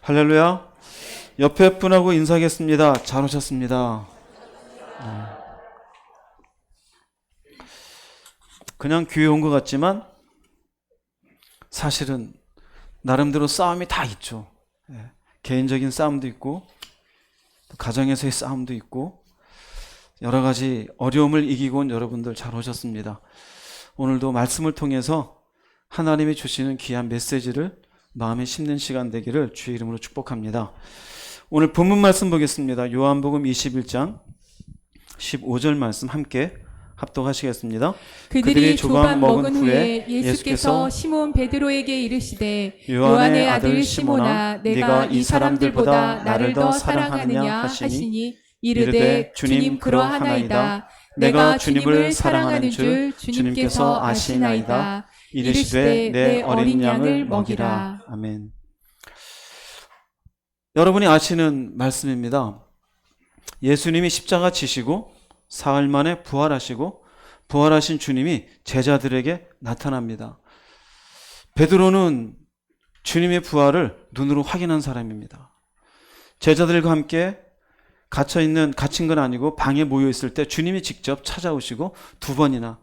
할렐루야. 옆에 분하고 인사하겠습니다. 잘 오셨습니다. 그냥 교회 온 것 같지만 사실은 나름대로 싸움이 다 있죠. 개인적인 싸움도 있고 가정에서의 싸움도 있고 여러 가지 어려움을 이기고 온 여러분들 잘 오셨습니다. 오늘도 말씀을 통해서 하나님이 주시는 귀한 메시지를 마음에 심는 시간 되기를 주의 이름으로 축복합니다. 오늘 본문 말씀 보겠습니다. 요한복음 21장 15절 말씀 함께 합독하시겠습니다. 그들이 조각 먹은 후에 예수께서 시몬 베드로에게 이르시되 요한의 아들 시몬아 내가 이 사람들보다 나를 더 사랑하느냐 하시니 이르되 주님 그러하나이다. 내가 주님을 사랑하는 줄 주님께서 아시나이다. 이르시되 내 어린 양을 먹이라. 아멘. 여러분이 아시는 말씀입니다. 예수님이 십자가 지시고 사흘 만에 부활하시고 부활하신 주님이 제자들에게 나타납니다. 베드로는 주님의 부활을 눈으로 확인한 사람입니다. 제자들과 함께 갇힌 건 아니고 방에 모여 있을 때 주님이 직접 찾아오시고 두 번이나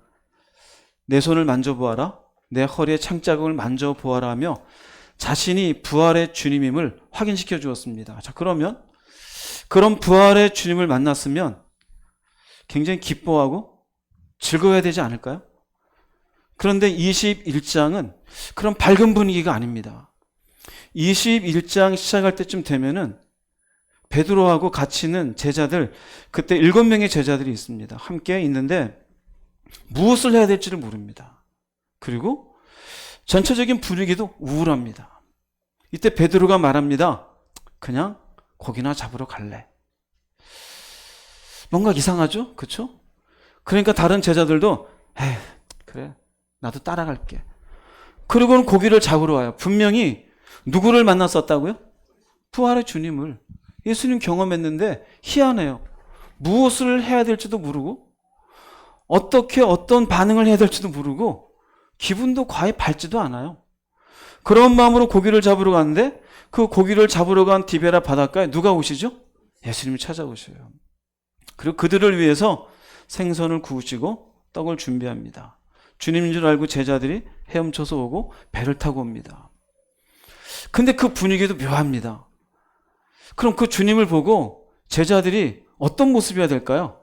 내 손을 만져보아라, 내 허리에 창자국을 만져보아라 하며 자신이 부활의 주님임을 확인시켜 주었습니다. 자, 그러면 그런 부활의 주님을 만났으면 굉장히 기뻐하고 즐거워야 되지 않을까요? 그런데 21장은 그런 밝은 분위기가 아닙니다. 21장 시작할 때쯤 되면은 베드로하고 같이 있는 제자들, 그때 7명의 제자들이 있습니다. 함께 있는데 무엇을 해야 될지를 모릅니다. 그리고 전체적인 분위기도 우울합니다. 이때 베드로가 말합니다. 그냥 고기나 잡으러 갈래. 뭔가 이상하죠? 그렇죠? 그러니까 다른 제자들도 그래, 나도 따라갈게. 그리고는 고기를 잡으러 와요. 분명히 누구를 만났었다고요? 부활의 주님을. 예수님 경험했는데 희한해요. 무엇을 해야 될지도 모르고 어떤 반응을 해야 될지도 모르고 기분도 과히 밝지도 않아요. 그런 마음으로 고기를 잡으러 갔는데 그 고기를 잡으러 간 디베라 바닷가에 누가 오시죠? 예수님이 찾아오셔요. 그리고 그들을 위해서 생선을 구우시고 떡을 준비합니다. 주님인 줄 알고 제자들이 헤엄쳐서 오고 배를 타고 옵니다. 근데 그 분위기도 묘합니다. 그럼 그 주님을 보고 제자들이 어떤 모습이어야 될까요?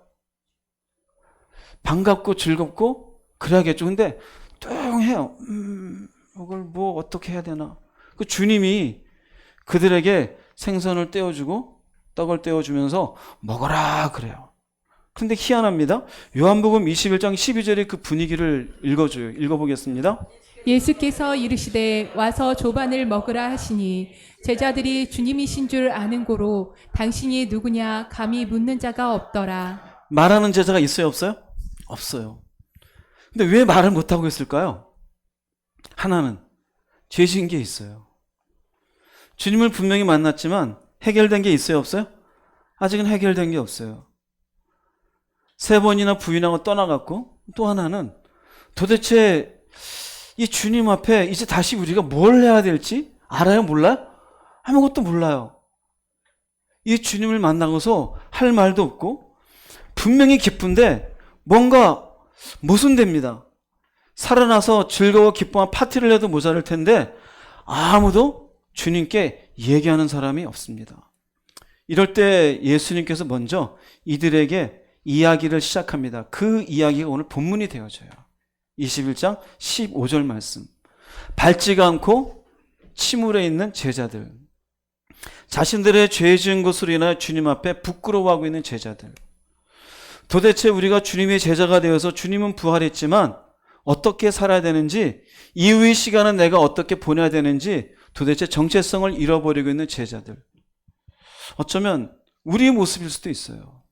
반갑고 즐겁고 그래야겠죠. 근데 뚱해요. 이걸 뭐 어떻게 해야 되나. 그 주님이 그들에게 생선을 떼어주고 떡을 떼어주면서 먹어라 그래요. 그런데 희한합니다. 요한복음 21장 12절에 그 분위기를 읽어보겠습니다. 예수께서 이르시되 와서 조반을 먹으라 하시니 제자들이 주님이신 줄 아는 고로 당신이 누구냐 감히 묻는 자가 없더라. 말하는 제자가 있어요, 없어요? 없어요. 근데 왜 말을 못하고 있을까요? 하나는 죄진 게 있어요. 주님을 분명히 만났지만 해결된 게 있어요, 없어요? 아직은 해결된 게 없어요. 3번이나 부인하고 떠나갔고, 또 하나는 도대체 이 주님 앞에 이제 다시 우리가 뭘 해야 될지 알아요? 몰라요? 아무것도 몰라요. 이 주님을 만나고서 할 말도 없고 분명히 기쁜데 뭔가 모순됩니다. 살아나서 즐거워 기뻐한 파티를 해도 모자랄 텐데 아무도 주님께 얘기하는 사람이 없습니다. 이럴 때 예수님께서 먼저 이들에게 이야기를 시작합니다. 그 이야기가 오늘 본문이 되어져요. 21장 15절 말씀. 밟지가 않고 침울해 있는 제자들. 자신들의 죄 지은 것으로 인하여 주님 앞에 부끄러워하고 있는 제자들. 도대체 우리가 주님의 제자가 되어서 주님은 부활했지만 어떻게 살아야 되는지, 이후의 시간은 내가 어떻게 보내야 되는지 도대체 정체성을 잃어버리고 있는 제자들. 어쩌면 우리의 모습일 수도 있어요.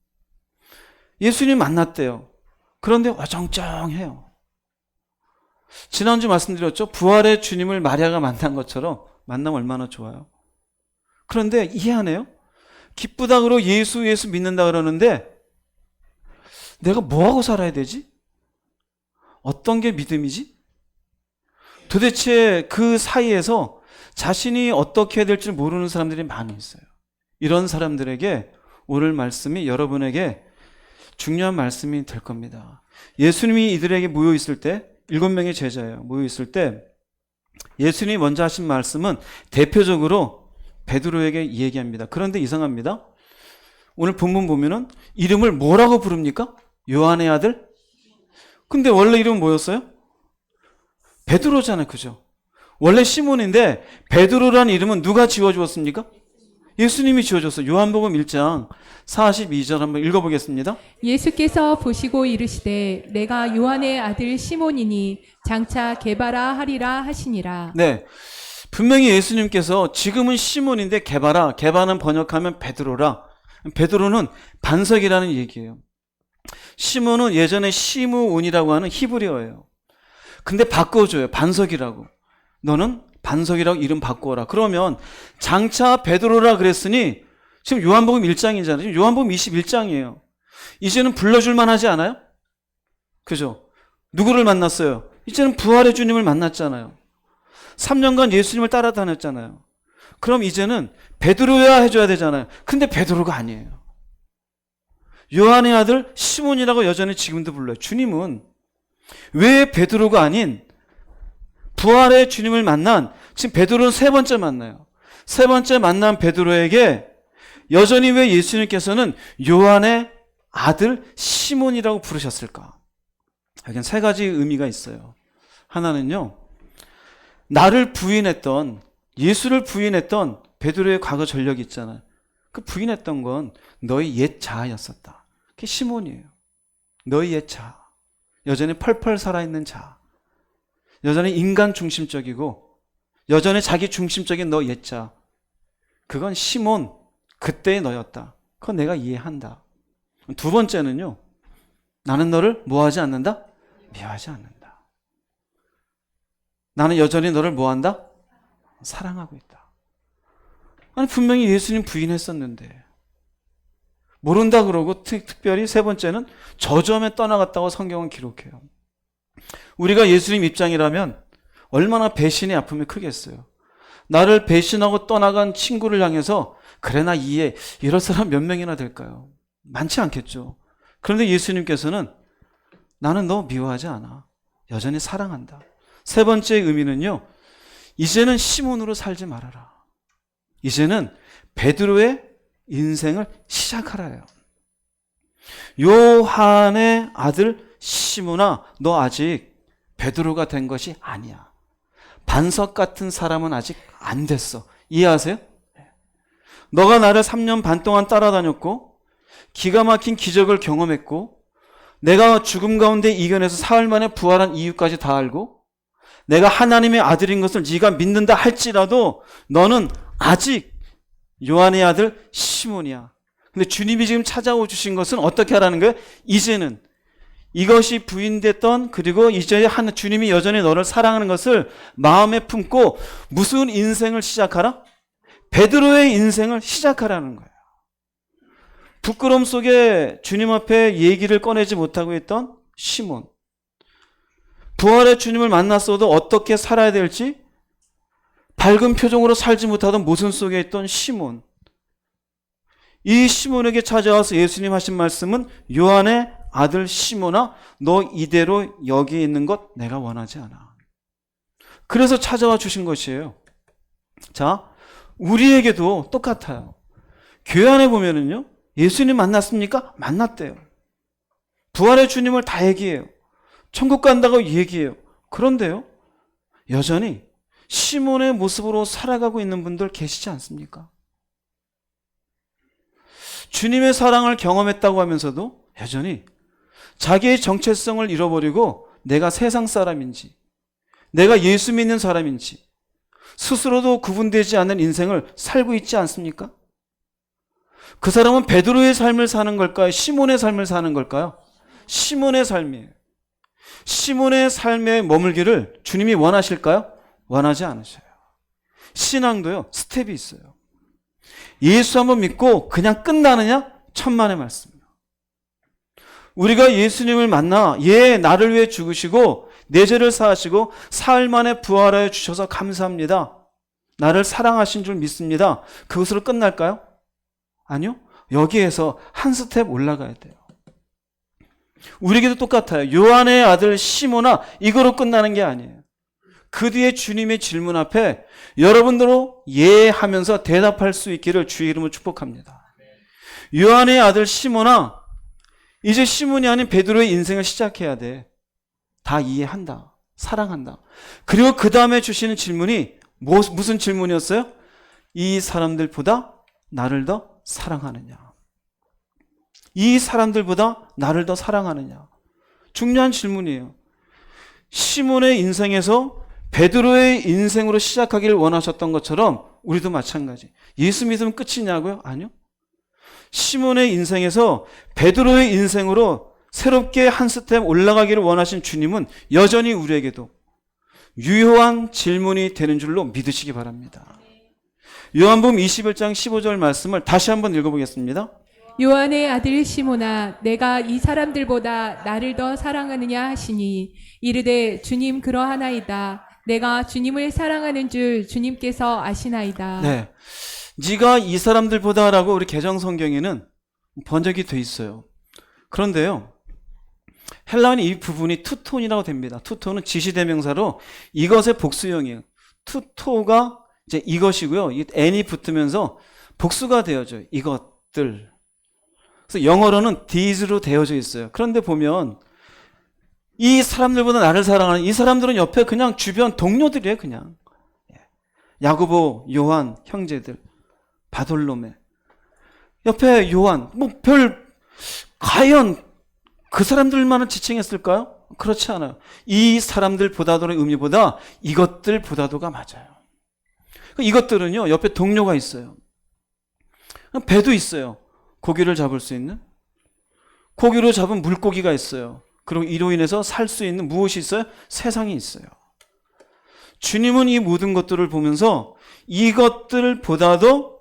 예수님 만났대요. 그런데 어정쩡해요. 지난주 말씀드렸죠? 부활의 주님을 마리아가 만난 것처럼 만나면 얼마나 좋아요. 그런데 이해하네요. 기쁘다 그러고 예수 믿는다 그러는데 내가 뭐하고 살아야 되지? 어떤 게 믿음이지? 도대체 그 사이에서 자신이 어떻게 해야 될지 모르는 사람들이 많이 있어요. 이런 사람들에게 오늘 말씀이 여러분에게 중요한 말씀이 될 겁니다. 예수님이 이들에게 모여 있을 때, 7명의 제자예요. 모여 있을 때 예수님이 먼저 하신 말씀은 대표적으로 베드로에게 얘기합니다. 그런데 이상합니다. 오늘 본문 보면은 이름을 뭐라고 부릅니까? 요한의 아들? 근데 원래 이름은 뭐였어요? 베드로잖아요. 그죠? 원래 시몬인데 베드로라는 이름은 누가 지어주었습니까? 예수님이 지어줬어요. 요한복음 1장 42절 한번 읽어보겠습니다. 예수께서 보시고 이르시되 내가 요한의 아들 시몬이니 장차 게바라 하리라 하시니라. 네, 분명히 예수님께서 지금은 시몬인데 게바는 번역하면 베드로라. 베드로는 반석이라는 얘기예요. 시몬은 예전에 시므온이라고 하는 히브리어예요. 근데 바꿔줘요. 반석이라고. 너는 반석이라고 이름 바꿔라. 그러면 장차 베드로라 그랬으니 지금 요한복음 1장이잖아요. 지금 요한복음 21장이에요. 이제는 불러줄만 하지 않아요? 그죠? 누구를 만났어요? 이제는 부활의 주님을 만났잖아요. 3년간 예수님을 따라다녔잖아요. 그럼 이제는 베드로야 해줘야 되잖아요. 근데 베드로가 아니에요. 요한의 아들 시몬이라고 여전히 지금도 불러요. 주님은 왜 베드로가 아닌 부활의 주님을 만난, 지금 베드로는 3번째 만나요. 3번째 만난 베드로에게 여전히 왜 예수님께서는 요한의 아들 시몬이라고 부르셨을까? 여기는 3가지 의미가 있어요. 하나는요, 나를 부인했던, 예수를 부인했던 베드로의 과거 전력이 있잖아요. 그 부인했던 건 너희 옛 자아였었다. 그게 시몬이에요. 너희 옛 자아. 여전히 펄펄 살아있는 자아. 여전히 인간 중심적이고 여전히 자기 중심적인 너 옛 자아. 그건 시몬, 그때의 너였다. 그건 내가 이해한다. 2번째는요, 나는 너를 뭐하지 않는다? 미워하지 않는다. 나는 여전히 너를 뭐한다? 사랑하고 있다. 아니, 분명히 예수님 부인했었는데 모른다 그러고 특별히 3번째는 저점에 떠나갔다고 성경은 기록해요. 우리가 예수님 입장이라면 얼마나 배신의 아픔이 크겠어요. 나를 배신하고 떠나간 친구를 향해서 그래 나 이해, 이럴 사람 몇 명이나 될까요? 많지 않겠죠. 그런데 예수님께서는 나는 너 미워하지 않아. 여전히 사랑한다. 3번째 의미는요, 이제는 시몬으로 살지 말아라. 이제는 베드로의 인생을 시작하라요. 요한의 아들 시몬아, 너 아직 베드로가 된 것이 아니야. 반석 같은 사람은 아직 안 됐어. 이해하세요? 너가 나를 3년 반 동안 따라다녔고 기가 막힌 기적을 경험했고 내가 죽음 가운데 이겨내서 사흘 만에 부활한 이유까지 다 알고 내가 하나님의 아들인 것을 네가 믿는다 할지라도 너는 아직 요한의 아들 시몬이야. 근데 주님이 지금 찾아오 주신 것은 어떻게 하라는 거예요? 이제는 이것이 부인됐던, 그리고 이제 주님이 여전히 너를 사랑하는 것을 마음에 품고 무슨 인생을 시작하라? 베드로의 인생을 시작하라는 거예요. 부끄러움 속에 주님 앞에 얘기를 꺼내지 못하고 있던 시몬, 부활의 주님을 만났어도 어떻게 살아야 될지 밝은 표정으로 살지 못하던 모순 속에 있던 시몬, 이 시몬에게 찾아와서 예수님 하신 말씀은 요한의 아들 시몬아, 너 이대로 여기 있는 것 내가 원하지 않아. 그래서 찾아와 주신 것이에요. 자, 우리에게도 똑같아요. 교회 안에 보면은요, 예수님 만났습니까? 만났대요. 부활의 주님을 다 얘기해요. 천국 간다고 얘기해요. 그런데요, 여전히 시몬의 모습으로 살아가고 있는 분들 계시지 않습니까? 주님의 사랑을 경험했다고 하면서도 여전히 자기의 정체성을 잃어버리고 내가 세상 사람인지, 내가 예수 믿는 사람인지 스스로도 구분되지 않는 인생을 살고 있지 않습니까? 그 사람은 베드로의 삶을 사는 걸까요? 시몬의 삶을 사는 걸까요? 시몬의 삶이에요. 시몬의 삶에 머물기를 주님이 원하실까요? 원하지 않으셔요. 신앙도요, 스텝이 있어요. 예수 한번 믿고 그냥 끝나느냐? 천만의 말씀이에요. 우리가 예수님을 만나 나를 위해 죽으시고 내 죄를 사하시고 사흘 만에 부활하여 주셔서 감사합니다. 나를 사랑하신 줄 믿습니다. 그것으로 끝날까요? 아니요. 여기에서 한 스텝 올라가야 돼요. 우리에게도 똑같아요. 요한의 아들 시몬아, 이거로 끝나는 게 아니에요. 그 뒤에 주님의 질문 앞에 여러분들로 예하면서 대답할 수 있기를 주의 이름으로 축복합니다. 요한의 아들 시몬아, 이제 시몬이 아닌 베드로의 인생을 시작해야 돼. 다 이해한다. 사랑한다. 그리고 그 다음에 주시는 질문이 무슨 질문이었어요? 이 사람들보다 나를 더 사랑하느냐. 이 사람들보다 나를 더 사랑하느냐. 중요한 질문이에요. 시몬의 인생에서 베드로의 인생으로 시작하기를 원하셨던 것처럼 우리도 마찬가지. 예수 믿으면 끝이냐고요? 아니요. 시몬의 인생에서 베드로의 인생으로 새롭게 한 스텝 올라가기를 원하신 주님은 여전히 우리에게도 유효한 질문이 되는 줄로 믿으시기 바랍니다. 요한복음 21장 15절 말씀을 다시 한번 읽어보겠습니다. 요한의 아들 시몬아, 내가 이 사람들보다 나를 더 사랑하느냐 하시니 이르되 주님 그러하나이다. 내가 주님을 사랑하는 줄 주님께서 아시나이다. 네, 네가 이 사람들보다라고 우리 개정 성경에는 번역이 돼 있어요. 그런데요, 헬라어는 이 부분이 투톤이라고 됩니다. 투톤은 지시대명사로 이것의 복수형이에요. 투토가 이제 이것이고요. 이 n이 붙으면서 복수가 되어져요. 이것들. 그래서 영어로는 these로 되어져 있어요. 그런데 보면 이 사람들보다 나를 사랑하는 이 사람들은 옆에 그냥 주변 동료들이에요. 그냥 야고보, 요한 형제들, 바돌로메 옆에 요한 과연 그 사람들만은 지칭했을까요? 그렇지 않아요. 이 사람들보다도의 의미보다 이것들보다도가 맞아요. 이것들은요, 옆에 동료가 있어요. 배도 있어요. 고기를 잡을 수 있는. 고기로 잡은 물고기가 있어요. 그리고 이로 인해서 살 수 있는 무엇이 있어요? 세상이 있어요. 주님은 이 모든 것들을 보면서 이것들보다도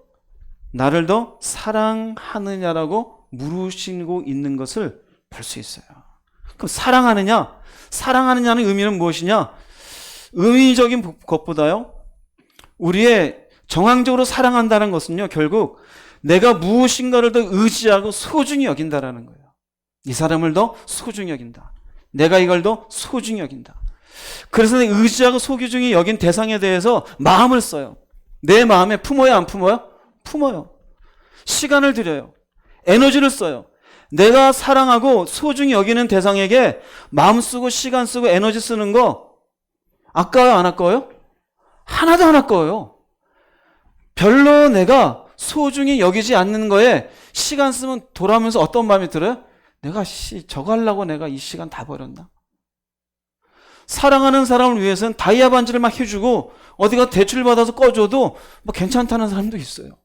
나를 더 사랑하느냐라고 물으시고 있는 것을 볼 수 있어요. 그럼 사랑하느냐? 사랑하느냐는 의미는 무엇이냐? 의미적인 것보다요, 우리의 정황적으로 사랑한다는 것은요, 결국 내가 무엇인가를 더 의지하고 소중히 여긴다라는 거예요. 이 사람을 더 소중히 여긴다. 내가 이걸 더 소중히 여긴다. 그래서 의지하고 소중히 여긴 대상에 대해서 마음을 써요. 내 마음에 품어요, 안 품어요? 품어요. 시간을 들여요. 에너지를 써요. 내가 사랑하고 소중히 여기는 대상에게 마음 쓰고 시간 쓰고 에너지 쓰는 거 아까워요, 안 아까워요? 하나도 안 아까워요. 별로 내가 소중히 여기지 않는 거에 시간 쓰면 돌아오면서 어떤 마음이 들어요? 내가 저거 하려고 내가 이 시간 다 버렸나? 사랑하는 사람을 위해서는 다이아 반지를 막 해주고 어디가 대출 받아서 꺼줘도 뭐 괜찮다는 사람도 있어요.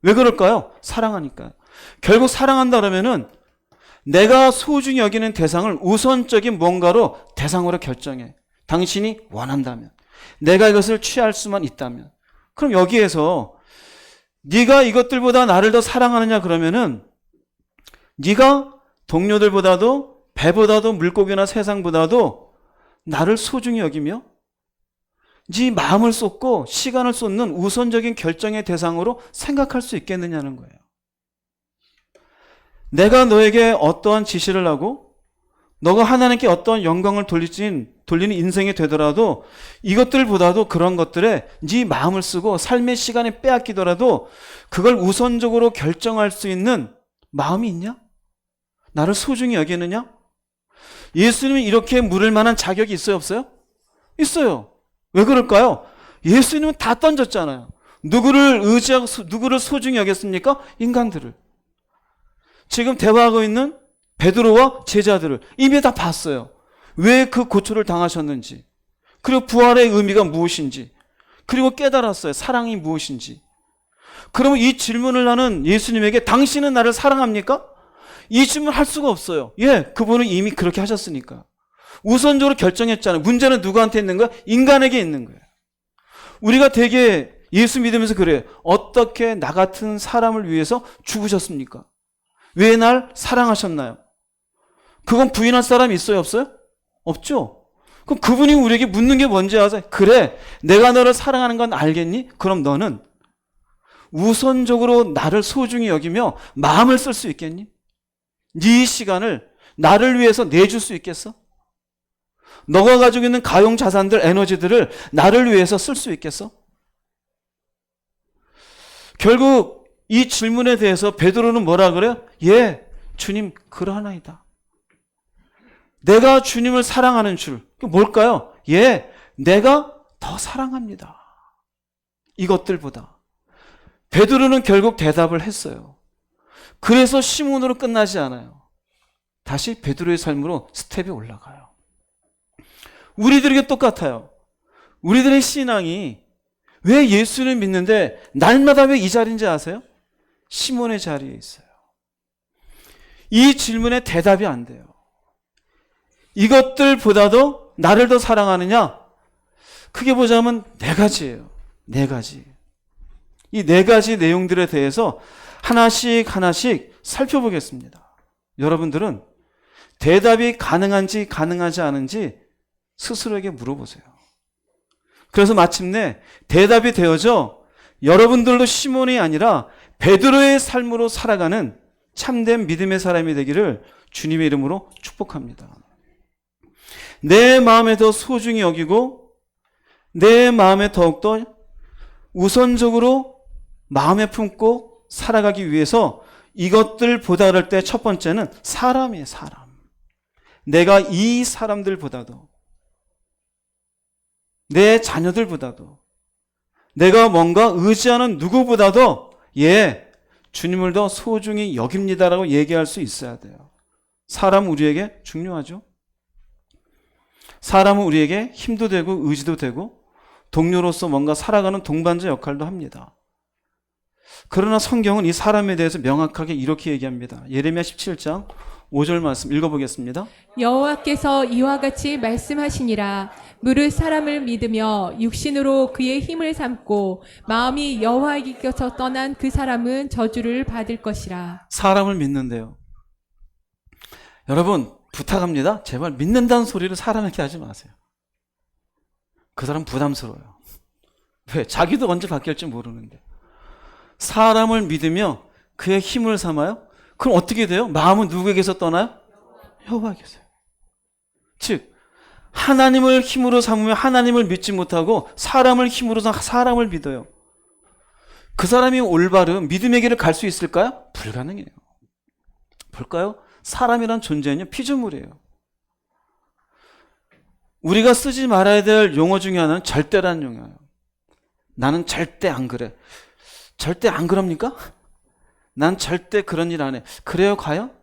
왜 그럴까요? 사랑하니까요. 결국 사랑한다 그러면은 내가 소중히 여기는 대상을 우선적인 뭔가로 대상으로 결정해. 당신이 원한다면, 내가 이것을 취할 수만 있다면. 그럼 여기에서 네가 이것들보다 나를 더 사랑하느냐 그러면은 네가 동료들보다도 배보다도 물고기나 세상보다도 나를 소중히 여기며 네 마음을 쏟고 시간을 쏟는 우선적인 결정의 대상으로 생각할 수 있겠느냐는 거예요. 내가 너에게 어떠한 지시를 하고 너가 하나님께 어떤 영광을 돌리는 인생이 되더라도 이것들보다도 그런 것들에 네 마음을 쓰고 삶의 시간을 빼앗기더라도 그걸 우선적으로 결정할 수 있는 마음이 있냐? 나를 소중히 여기느냐? 예수님이 이렇게 물을 만한 자격이 있어요, 없어요? 있어요. 왜 그럴까요? 예수님은 다 던졌잖아요. 누구를 의지하고 누구를 소중히 여겼습니까? 인간들을. 지금 대화하고 있는 베드로와 제자들을 이미 다 봤어요. 왜 그 고초를 당하셨는지, 그리고 부활의 의미가 무엇인지, 그리고 깨달았어요. 사랑이 무엇인지. 그러면 이 질문을 하는 예수님에게 당신은 나를 사랑합니까? 이 질문을 할 수가 없어요. 예, 그분은 이미 그렇게 하셨으니까. 우선적으로 결정했잖아요. 문제는 누구한테 있는 거야? 인간에게 있는 거예요. 우리가 되게 예수 믿으면서 그래요. 어떻게 나 같은 사람을 위해서 죽으셨습니까? 왜 날 사랑하셨나요? 그건 부인할 사람이 있어요, 없어요? 없죠. 그럼 그분이 우리에게 묻는 게 뭔지 아세요? 그래, 내가 너를 사랑하는 건 알겠니? 그럼 너는 우선적으로 나를 소중히 여기며 마음을 쓸 수 있겠니? 네 시간을 나를 위해서 내줄 수 있겠어? 너가 가지고 있는 가용 자산들, 에너지들을 나를 위해서 쓸 수 있겠어? 결국 이 질문에 대해서 베드로는 뭐라 그래요? 예, 주님 그러하나이다. 내가 주님을 사랑하는 줄. 뭘까요? 예, 내가 더 사랑합니다. 이것들보다. 베드로는 결국 대답을 했어요. 그래서 시몬으로 끝나지 않아요. 다시 베드로의 삶으로 스텝이 올라가요. 우리들에게 똑같아요. 우리들의 신앙이 왜 예수를 믿는데 날마다 왜 이 자리인지 아세요? 시몬의 자리에 있어요. 이 질문에 대답이 안 돼요. 이것들보다도 나를 더 사랑하느냐? 크게 보자면 네 가지예요. 네 가지. 이 네 가지 내용들에 대해서 하나씩 하나씩 살펴보겠습니다. 여러분들은 대답이 가능한지 가능하지 않은지 스스로에게 물어보세요. 그래서 마침내 대답이 되어져 여러분들도 시몬이 아니라 베드로의 삶으로 살아가는 참된 믿음의 사람이 되기를 주님의 이름으로 축복합니다. 내 마음에 더 소중히 여기고 내 마음에 더욱더 우선적으로 마음에 품고 살아가기 위해서 이것들보다 그럴 때 첫 번째는 사람이에요. 사람. 내가 이 사람들보다도 내 자녀들보다도 내가 뭔가 의지하는 누구보다도 주님을 더 소중히 여깁니다라고 얘기할 수 있어야 돼요. 사람은 우리에게 중요하죠. 사람은 우리에게 힘도 되고 의지도 되고 동료로서 뭔가 살아가는 동반자 역할도 합니다. 그러나 성경은 이 사람에 대해서 명확하게 이렇게 얘기합니다. 예레미야 17장 5절 말씀 읽어보겠습니다. 여호와께서 이와 같이 말씀하시니라. 무릇 사람을 믿으며 육신으로 그의 힘을 삼고 마음이 여호와에게서 떠난 그 사람은 저주를 받을 것이라. 사람을 믿는데요. 여러분 부탁합니다. 제발 믿는다는 소리를 사람에게 하지 마세요. 그 사람 부담스러워요. 왜? 자기도 언제 바뀔지 모르는데. 사람을 믿으며 그의 힘을 삼아요? 그럼 어떻게 돼요? 마음은 누구에게서 떠나요? 여호와에게서요. 즉 하나님을 힘으로 삼으며 하나님을 믿지 못하고 사람을 힘으로 삼아 사람을 믿어요. 그 사람이 올바른 믿음의 길을 갈 수 있을까요? 불가능해요. 볼까요? 사람이란 존재는요 피조물이에요. 우리가 쓰지 말아야 될 용어 중에 하나는 절대라는 용어예요. 나는 절대 안 그래. 절대 안 그럽니까? 난 절대 그런 일 안 해. 그래요 과연?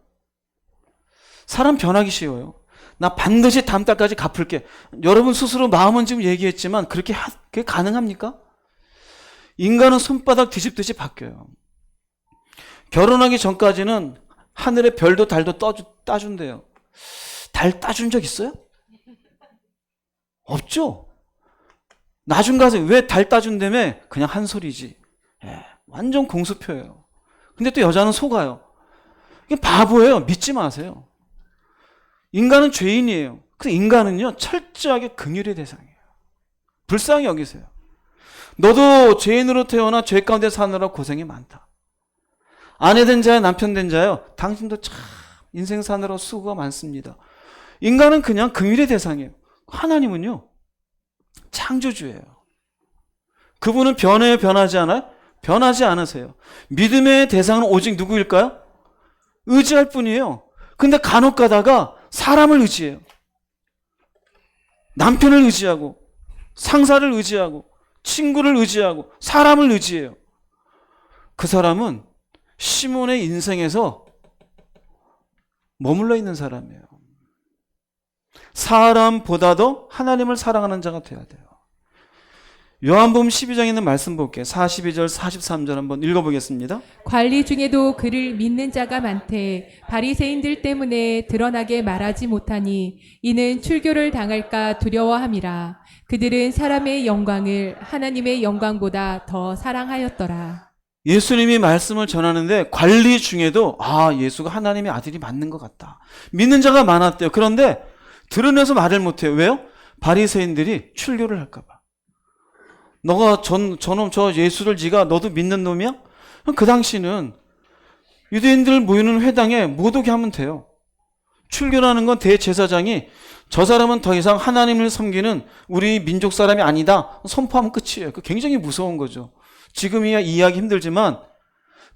사람 변하기 쉬워요. 나 반드시 다음 달까지 갚을게. 여러분 스스로 마음은 지금 얘기했지만 그게 가능합니까? 인간은 손바닥 뒤집듯이 바뀌어요. 결혼하기 전까지는 하늘의 별도 달도 따준대요. 달 따준 적 있어요? 없죠? 나중 가서 왜 달 따준다며? 그냥 한 소리지. 완전 공수표예요. 근데 또 여자는 속아요. 이게 바보예요. 믿지 마세요. 인간은 죄인이에요. 그래서 인간은요 철저하게 긍휼의 대상이에요. 불쌍히 여기세요. 너도 죄인으로 태어나 죄 가운데 사느라 고생이 많다. 아내 된 자야 남편 된 자요. 당신도 참 인생 사느라 수고가 많습니다. 인간은 그냥 긍휼의 대상이에요. 하나님은요 창조주예요. 그분은 변해요? 변하지 않아요? 변하지 않으세요. 믿음의 대상은 오직 누구일까요? 의지할 뿐이에요. 근데 간혹 가다가 사람을 의지해요. 남편을 의지하고 상사를 의지하고 친구를 의지하고 사람을 의지해요. 그 사람은 시몬의 인생에서 머물러 있는 사람이에요. 사람보다도 하나님을 사랑하는 자가 되어야 돼요. 요한복음 12장에 있는 말씀 볼게요. 42절 43절 한번 읽어보겠습니다. 관리 중에도 그를 믿는 자가 많되 바리새인들 때문에 드러나게 말하지 못하니 이는 출교를 당할까 두려워함이라. 그들은 사람의 영광을 하나님의 영광보다 더 사랑하였더라. 예수님이 말씀을 전하는데 관리 중에도 예수가 하나님의 아들이 맞는 것 같다. 믿는 자가 많았대요. 그런데 드러내서 말을 못해요. 왜요? 바리새인들이 출교를 할까 봐. 너가 저놈 저 예수를 네가 너도 믿는 놈이야? 그 당시는 유대인들 모이는 회당에 못 오게 하면 돼요. 출교라는 건 대제사장이 저 사람은 더 이상 하나님을 섬기는 우리 민족 사람이 아니다 선포하면 끝이에요. 그 굉장히 무서운 거죠. 지금이야 이해하기 힘들지만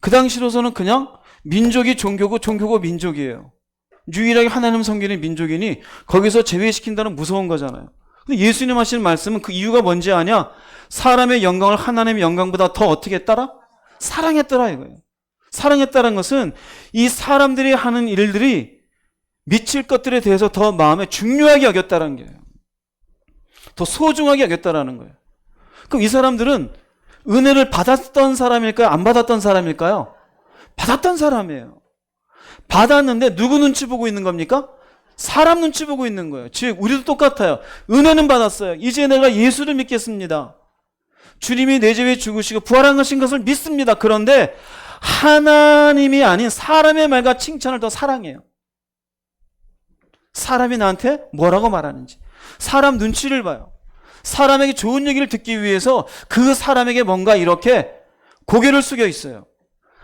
그 당시로서는 그냥 민족이 종교고 종교고 민족이에요. 유일하게 하나님 섬기는 민족이니 거기서 제외시킨다는 무서운 거잖아요. 근데 예수님 하시는 말씀은 그 이유가 뭔지 아냐? 사람의 영광을 하나님의 영광보다 더 어떻게 했더라? 사랑했더라 이거예요. 사랑했다는 것은 이 사람들이 하는 일들이 미칠 것들에 대해서 더 마음에 중요하게 여겼다는 거예요. 더 소중하게 여겼다는 거예요. 그럼 이 사람들은 은혜를 받았던 사람일까요? 안 받았던 사람일까요? 받았던 사람이에요. 받았는데 누구 눈치 보고 있는 겁니까? 사람 눈치 보고 있는 거예요. 즉 우리도 똑같아요. 은혜는 받았어요. 이제 내가 예수를 믿겠습니다. 주님이 내 죄에 죽으시고 부활하신 것을 믿습니다. 그런데 하나님이 아닌 사람의 말과 칭찬을 더 사랑해요. 사람이 나한테 뭐라고 말하는지, 사람 눈치를 봐요. 사람에게 좋은 얘기를 듣기 위해서 그 사람에게 뭔가 이렇게 고개를 숙여 있어요.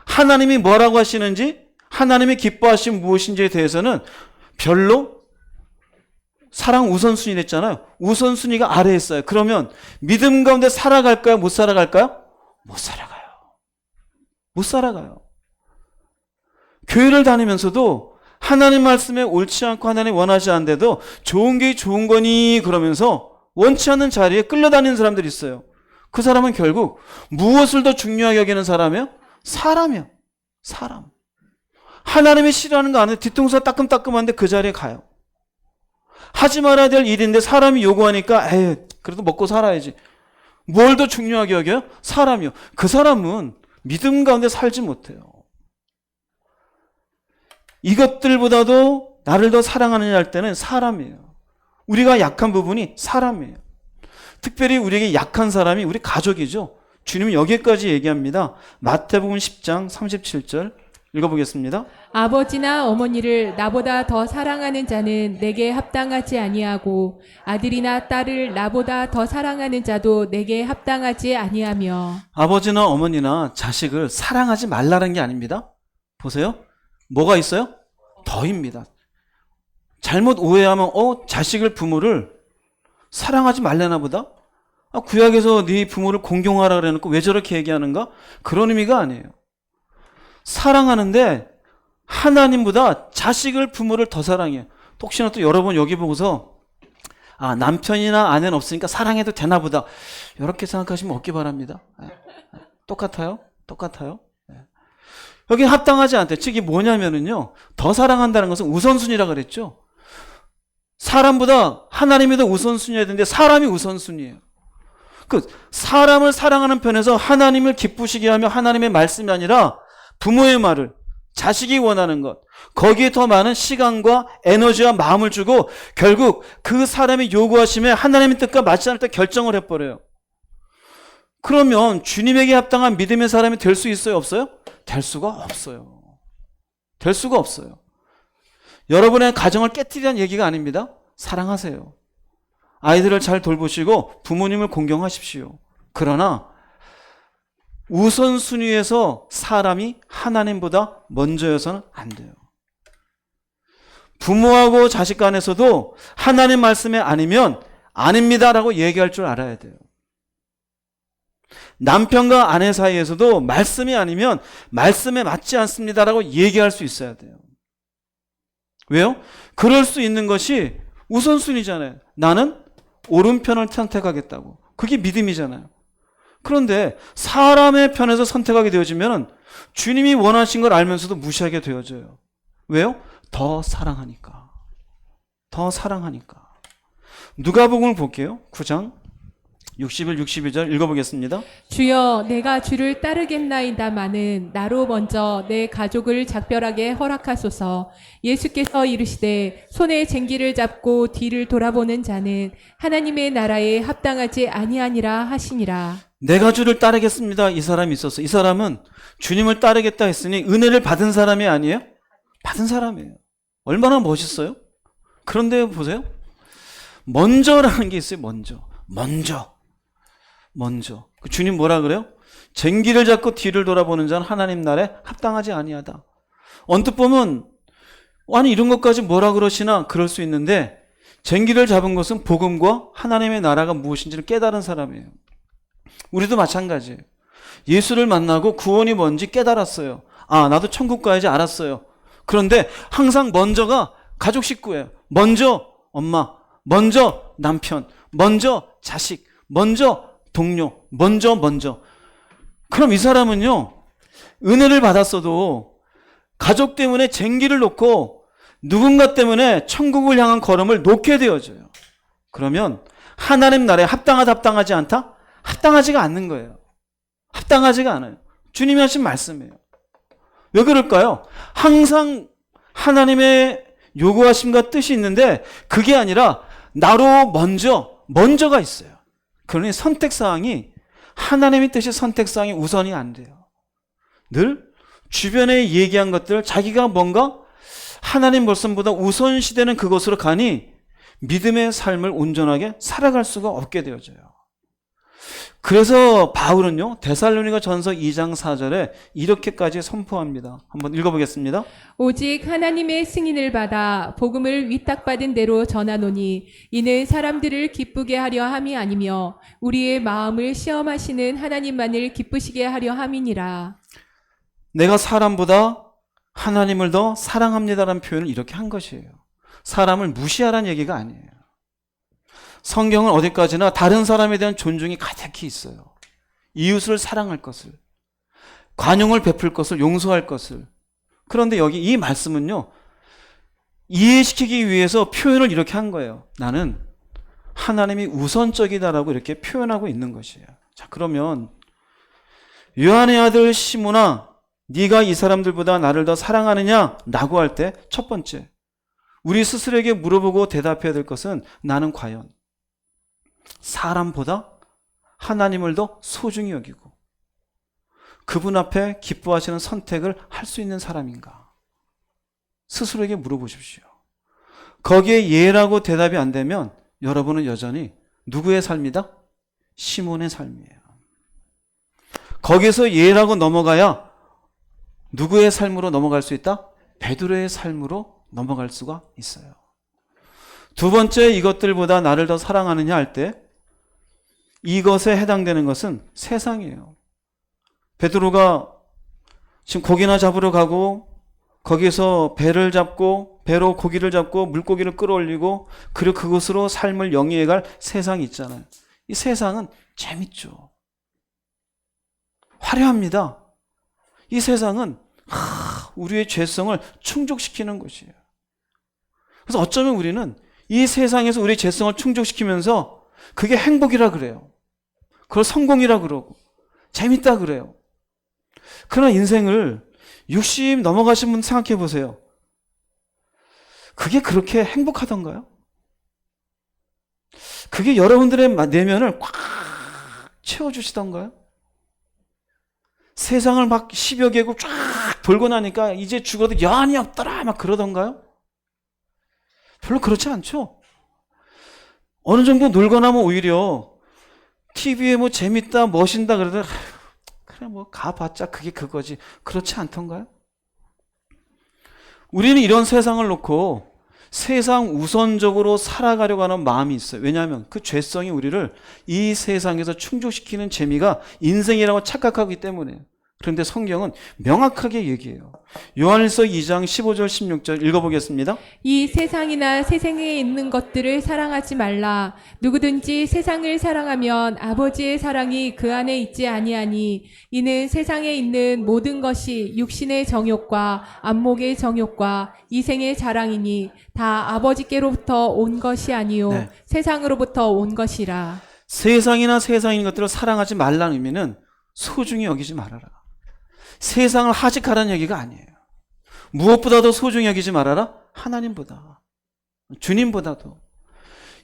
하나님이 뭐라고 하시는지, 하나님이 기뻐하신 무엇인지에 대해서는 별로 사랑 우선순위 냈잖아요. 우선순위가 아래에 있어요. 그러면 믿음 가운데 살아갈까요? 못 살아갈까요? 못 살아가요. 못 살아가요. 교회를 다니면서도 하나님 말씀에 옳지 않고 하나님 원하지 않는데도 좋은 게 좋은 거니 그러면서 원치 않는 자리에 끌려다니는 사람들이 있어요. 그 사람은 결국 무엇을 더 중요하게 여기는 사람이에요? 사람이요. 사람. 하나님이 싫어하는 거 아는데 뒤통수가 따끔따끔한데 그 자리에 가요. 하지 말아야 될 일인데 사람이 요구하니까 에이 그래도 먹고 살아야지. 뭘 더 중요하게 여겨요? 사람이요. 그 사람은 믿음 가운데 살지 못해요. 이것들보다도 나를 더 사랑하느냐 할 때는 사람이에요. 우리가 약한 부분이 사람이에요. 특별히 우리에게 약한 사람이 우리 가족이죠. 주님은 여기까지 얘기합니다. 마태복음 10장 37절 읽어보겠습니다. 아버지나 어머니를 나보다 더 사랑하는 자는 내게 합당하지 아니하고 아들이나 딸을 나보다 더 사랑하는 자도 내게 합당하지 아니하며. 아버지나 어머니나 자식을 사랑하지 말라는 게 아닙니다. 보세요. 뭐가 있어요? 더입니다. 잘못 오해하면 자식을 부모를 사랑하지 말려나 보다? 구약에서 네 부모를 공경하라 그래놓고 왜 저렇게 얘기하는가? 그런 의미가 아니에요. 사랑하는데 하나님보다 자식을 부모를 더 사랑해요. 혹시나 또 여러분 여기 보고서 남편이나 아내는 없으니까 사랑해도 되나 보다 이렇게 생각하시면 없기 바랍니다. 똑같아요. 똑같아요. 여기 합당하지 않대. 즉 이게 뭐냐면은요, 더 사랑한다는 것은 우선순위라 그랬죠. 사람보다 하나님이 더 우선순위여야 되는데 사람이 우선순위예요. 그 사람을 사랑하는 편에서 하나님을 기쁘시게 하며 하나님의 말씀이 아니라 부모의 말을, 자식이 원하는 것, 거기에 더 많은 시간과 에너지와 마음을 주고 결국 그 사람이 요구하심에 하나님의 뜻과 맞지 않을 때 결정을 해버려요. 그러면 주님에게 합당한 믿음의 사람이 될 수 있어요? 없어요? 될 수가 없어요. 될 수가 없어요. 여러분의 가정을 깨뜨리라는 얘기가 아닙니다. 사랑하세요. 아이들을 잘 돌보시고 부모님을 공경하십시오. 그러나 우선순위에서 사람이 하나님보다 먼저여서는 안 돼요. 부모하고 자식 간에서도 하나님 말씀에 아니면 아닙니다라고 얘기할 줄 알아야 돼요. 남편과 아내 사이에서도 말씀이 아니면 말씀에 맞지 않습니다라고 얘기할 수 있어야 돼요. 왜요? 그럴 수 있는 것이 우선순위잖아요. 나는 오른편을 선택하겠다고. 그게 믿음이잖아요. 그런데 사람의 편에서 선택하게 되어지면 주님이 원하신 걸 알면서도 무시하게 되어져요. 왜요? 더 사랑하니까. 더 사랑하니까. 누가복음을 볼게요. 9장 61, 62절 읽어보겠습니다. 주여 내가 주를 따르겠나이다마는 나로 먼저 내 가족을 작별하게 허락하소서. 예수께서 이르시되 손에 쟁기를 잡고 뒤를 돌아보는 자는 하나님의 나라에 합당하지 아니하니라 하시니라. 내가 주를 따르겠습니다. 이 사람이 있었어. 이 사람은 주님을 따르겠다 했으니 은혜를 받은 사람이 아니에요? 받은 사람이에요. 얼마나 멋있어요? 그런데 보세요. 먼저라는 게 있어요. 먼저. 그 주님 뭐라 그래요? 쟁기를 잡고 뒤를 돌아보는 자는 하나님 나라에 합당하지 아니하다. 언뜻 보면 아니 이런 것까지 뭐라 그러시나 그럴 수 있는데, 쟁기를 잡은 것은 복음과 하나님의 나라가 무엇인지를 깨달은 사람이에요. 우리도 마찬가지예요. 예수를 만나고 구원이 뭔지 깨달았어요. 아, 나도 천국 가야지 알았어요. 그런데 항상 먼저가 가족 식구예요. 먼저 엄마, 먼저 남편, 먼저 자식, 먼저 동료, 먼저. 그럼 이 사람은요, 은혜를 받았어도 가족 때문에 쟁기를 놓고 누군가 때문에 천국을 향한 걸음을 놓게 되어져요. 그러면 하나님 나라에 합당하다, 합당하지 않다? 합당하지가 않는 거예요. 합당하지가 않아요. 주님이 하신 말씀이에요. 왜 그럴까요? 항상 하나님의 요구하심과 뜻이 있는데 그게 아니라 나로 먼저가 있어요. 그러니 선택사항이, 하나님의 뜻이 선택사항이 우선이 안 돼요. 늘 주변에 얘기한 것들, 자기가 뭔가 하나님 말씀보다 우선시되는 그것으로 가니 믿음의 삶을 온전하게 살아갈 수가 없게 되어져요. 그래서 바울은요, 데살로니가 전서 2장 4절에 이렇게까지 선포합니다. 한번 읽어보겠습니다. 오직 하나님의 승인을 받아 복음을 위탁받은 대로 전하노니 이는 사람들을 기쁘게 하려 함이 아니며 우리의 마음을 시험하시는 하나님만을 기쁘시게 하려 함이니라. 내가 사람보다 하나님을 더 사랑합니다라는 표현을 이렇게 한 것이에요. 사람을 무시하라는 얘기가 아니에요. 성경은 어디까지나 다른 사람에 대한 존중이 가득히 있어요. 이웃을 사랑할 것을, 관용을 베풀 것을, 용서할 것을. 그런데 여기 이 말씀은요, 이해시키기 위해서 표현을 이렇게 한 거예요. 나는 하나님이 우선적이다라고 이렇게 표현하고 있는 것이에요. 자, 그러면 요한의 아들 시몬아, 네가 이 사람들보다 나를 더 사랑하느냐? 라고 할 때 첫 번째, 우리 스스로에게 물어보고 대답해야 될 것은 나는 과연 사람보다 하나님을 더 소중히 여기고 그분 앞에 기뻐하시는 선택을 할 수 있는 사람인가? 스스로에게 물어보십시오. 거기에 예라고 대답이 안 되면 여러분은 여전히 누구의 삶이다? 시몬의 삶이에요. 거기서 예라고 넘어가야 누구의 삶으로 넘어갈 수 있다? 베드로의 삶으로 넘어갈 수가 있어요. 두 번째, 이것들보다 나를 더 사랑하느냐 할 때 이것에 해당되는 것은 세상이에요. 베드로가 지금 고기나 잡으러 가고 거기서 배를 잡고 배로 고기를 잡고 물고기를 끌어올리고 그리고 그것으로 삶을 영위해갈 세상이 있잖아요. 이 세상은 재밌죠. 화려합니다. 이 세상은 우리의 죄성을 충족시키는 것이에요. 그래서 어쩌면 우리는 이 세상에서 우리의 죄성을 충족시키면서 그게 행복이라 그래요. 그걸 성공이라 그러고 재밌다 그래요. 그러나 인생을 60 넘어가신 분 생각해 보세요. 그게 그렇게 행복하던가요? 그게 여러분들의 내면을 꽉 채워주시던가요? 세상을 막 10여 개국 쫙 돌고 나니까 이제 죽어도 여한이 없더라 막 그러던가요? 별로 그렇지 않죠. 어느 정도 놀고 나면 오히려 TV에 뭐 재밌다 멋있다 그러더니 그래 뭐 가봤자 그게 그거지. 그렇지 않던가요? 우리는 이런 세상을 놓고 세상 우선적으로 살아가려고 하는 마음이 있어요. 왜냐하면 그 죄성이 우리를 이 세상에서 충족시키는 재미가 인생이라고 착각하기 때문에요. 그런데 성경은 명확하게 얘기해요. 요한일서 2장 15절 16절 읽어보겠습니다. 이 세상이나 세상에 있는 것들을 사랑하지 말라. 누구든지 세상을 사랑하면 아버지의 사랑이 그 안에 있지 아니하니 이는 세상에 있는 모든 것이 육신의 정욕과 안목의 정욕과 이생의 자랑이니 다 아버지께로부터 온 것이 아니요 네. 세상으로부터 온 것이라. 세상이나 세상에 있는 것들을 사랑하지 말라는 의미는 소중히 여기지 말아라. 세상을 하직하라는 얘기가 아니에요. 무엇보다도 소중히 여기지 말아라. 하나님보다, 주님보다도.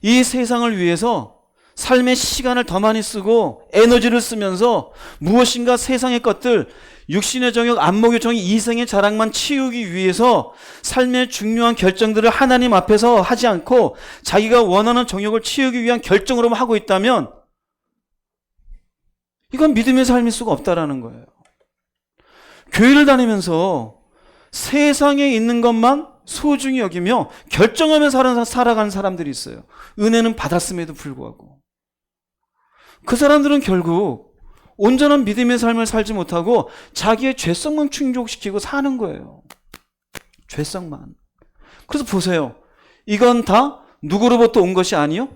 이 세상을 위해서 삶의 시간을 더 많이 쓰고 에너지를 쓰면서 무엇인가 세상의 것들, 육신의 정욕, 안목의 정욕, 이생의 자랑만 치우기 위해서 삶의 중요한 결정들을 하나님 앞에서 하지 않고 자기가 원하는 정욕을 치우기 위한 결정으로만 하고 있다면 이건 믿음의 삶일 수가 없다라는 거예요. 교회를 다니면서 세상에 있는 것만 소중히 여기며 결정하며 살아가는 사람들이 있어요. 은혜는 받았음에도 불구하고. 그 사람들은 결국 온전한 믿음의 삶을 살지 못하고 자기의 죄성만 충족시키고 사는 거예요. 죄성만. 그래서 보세요. 이건 다 누구로부터 온 것이 아니요?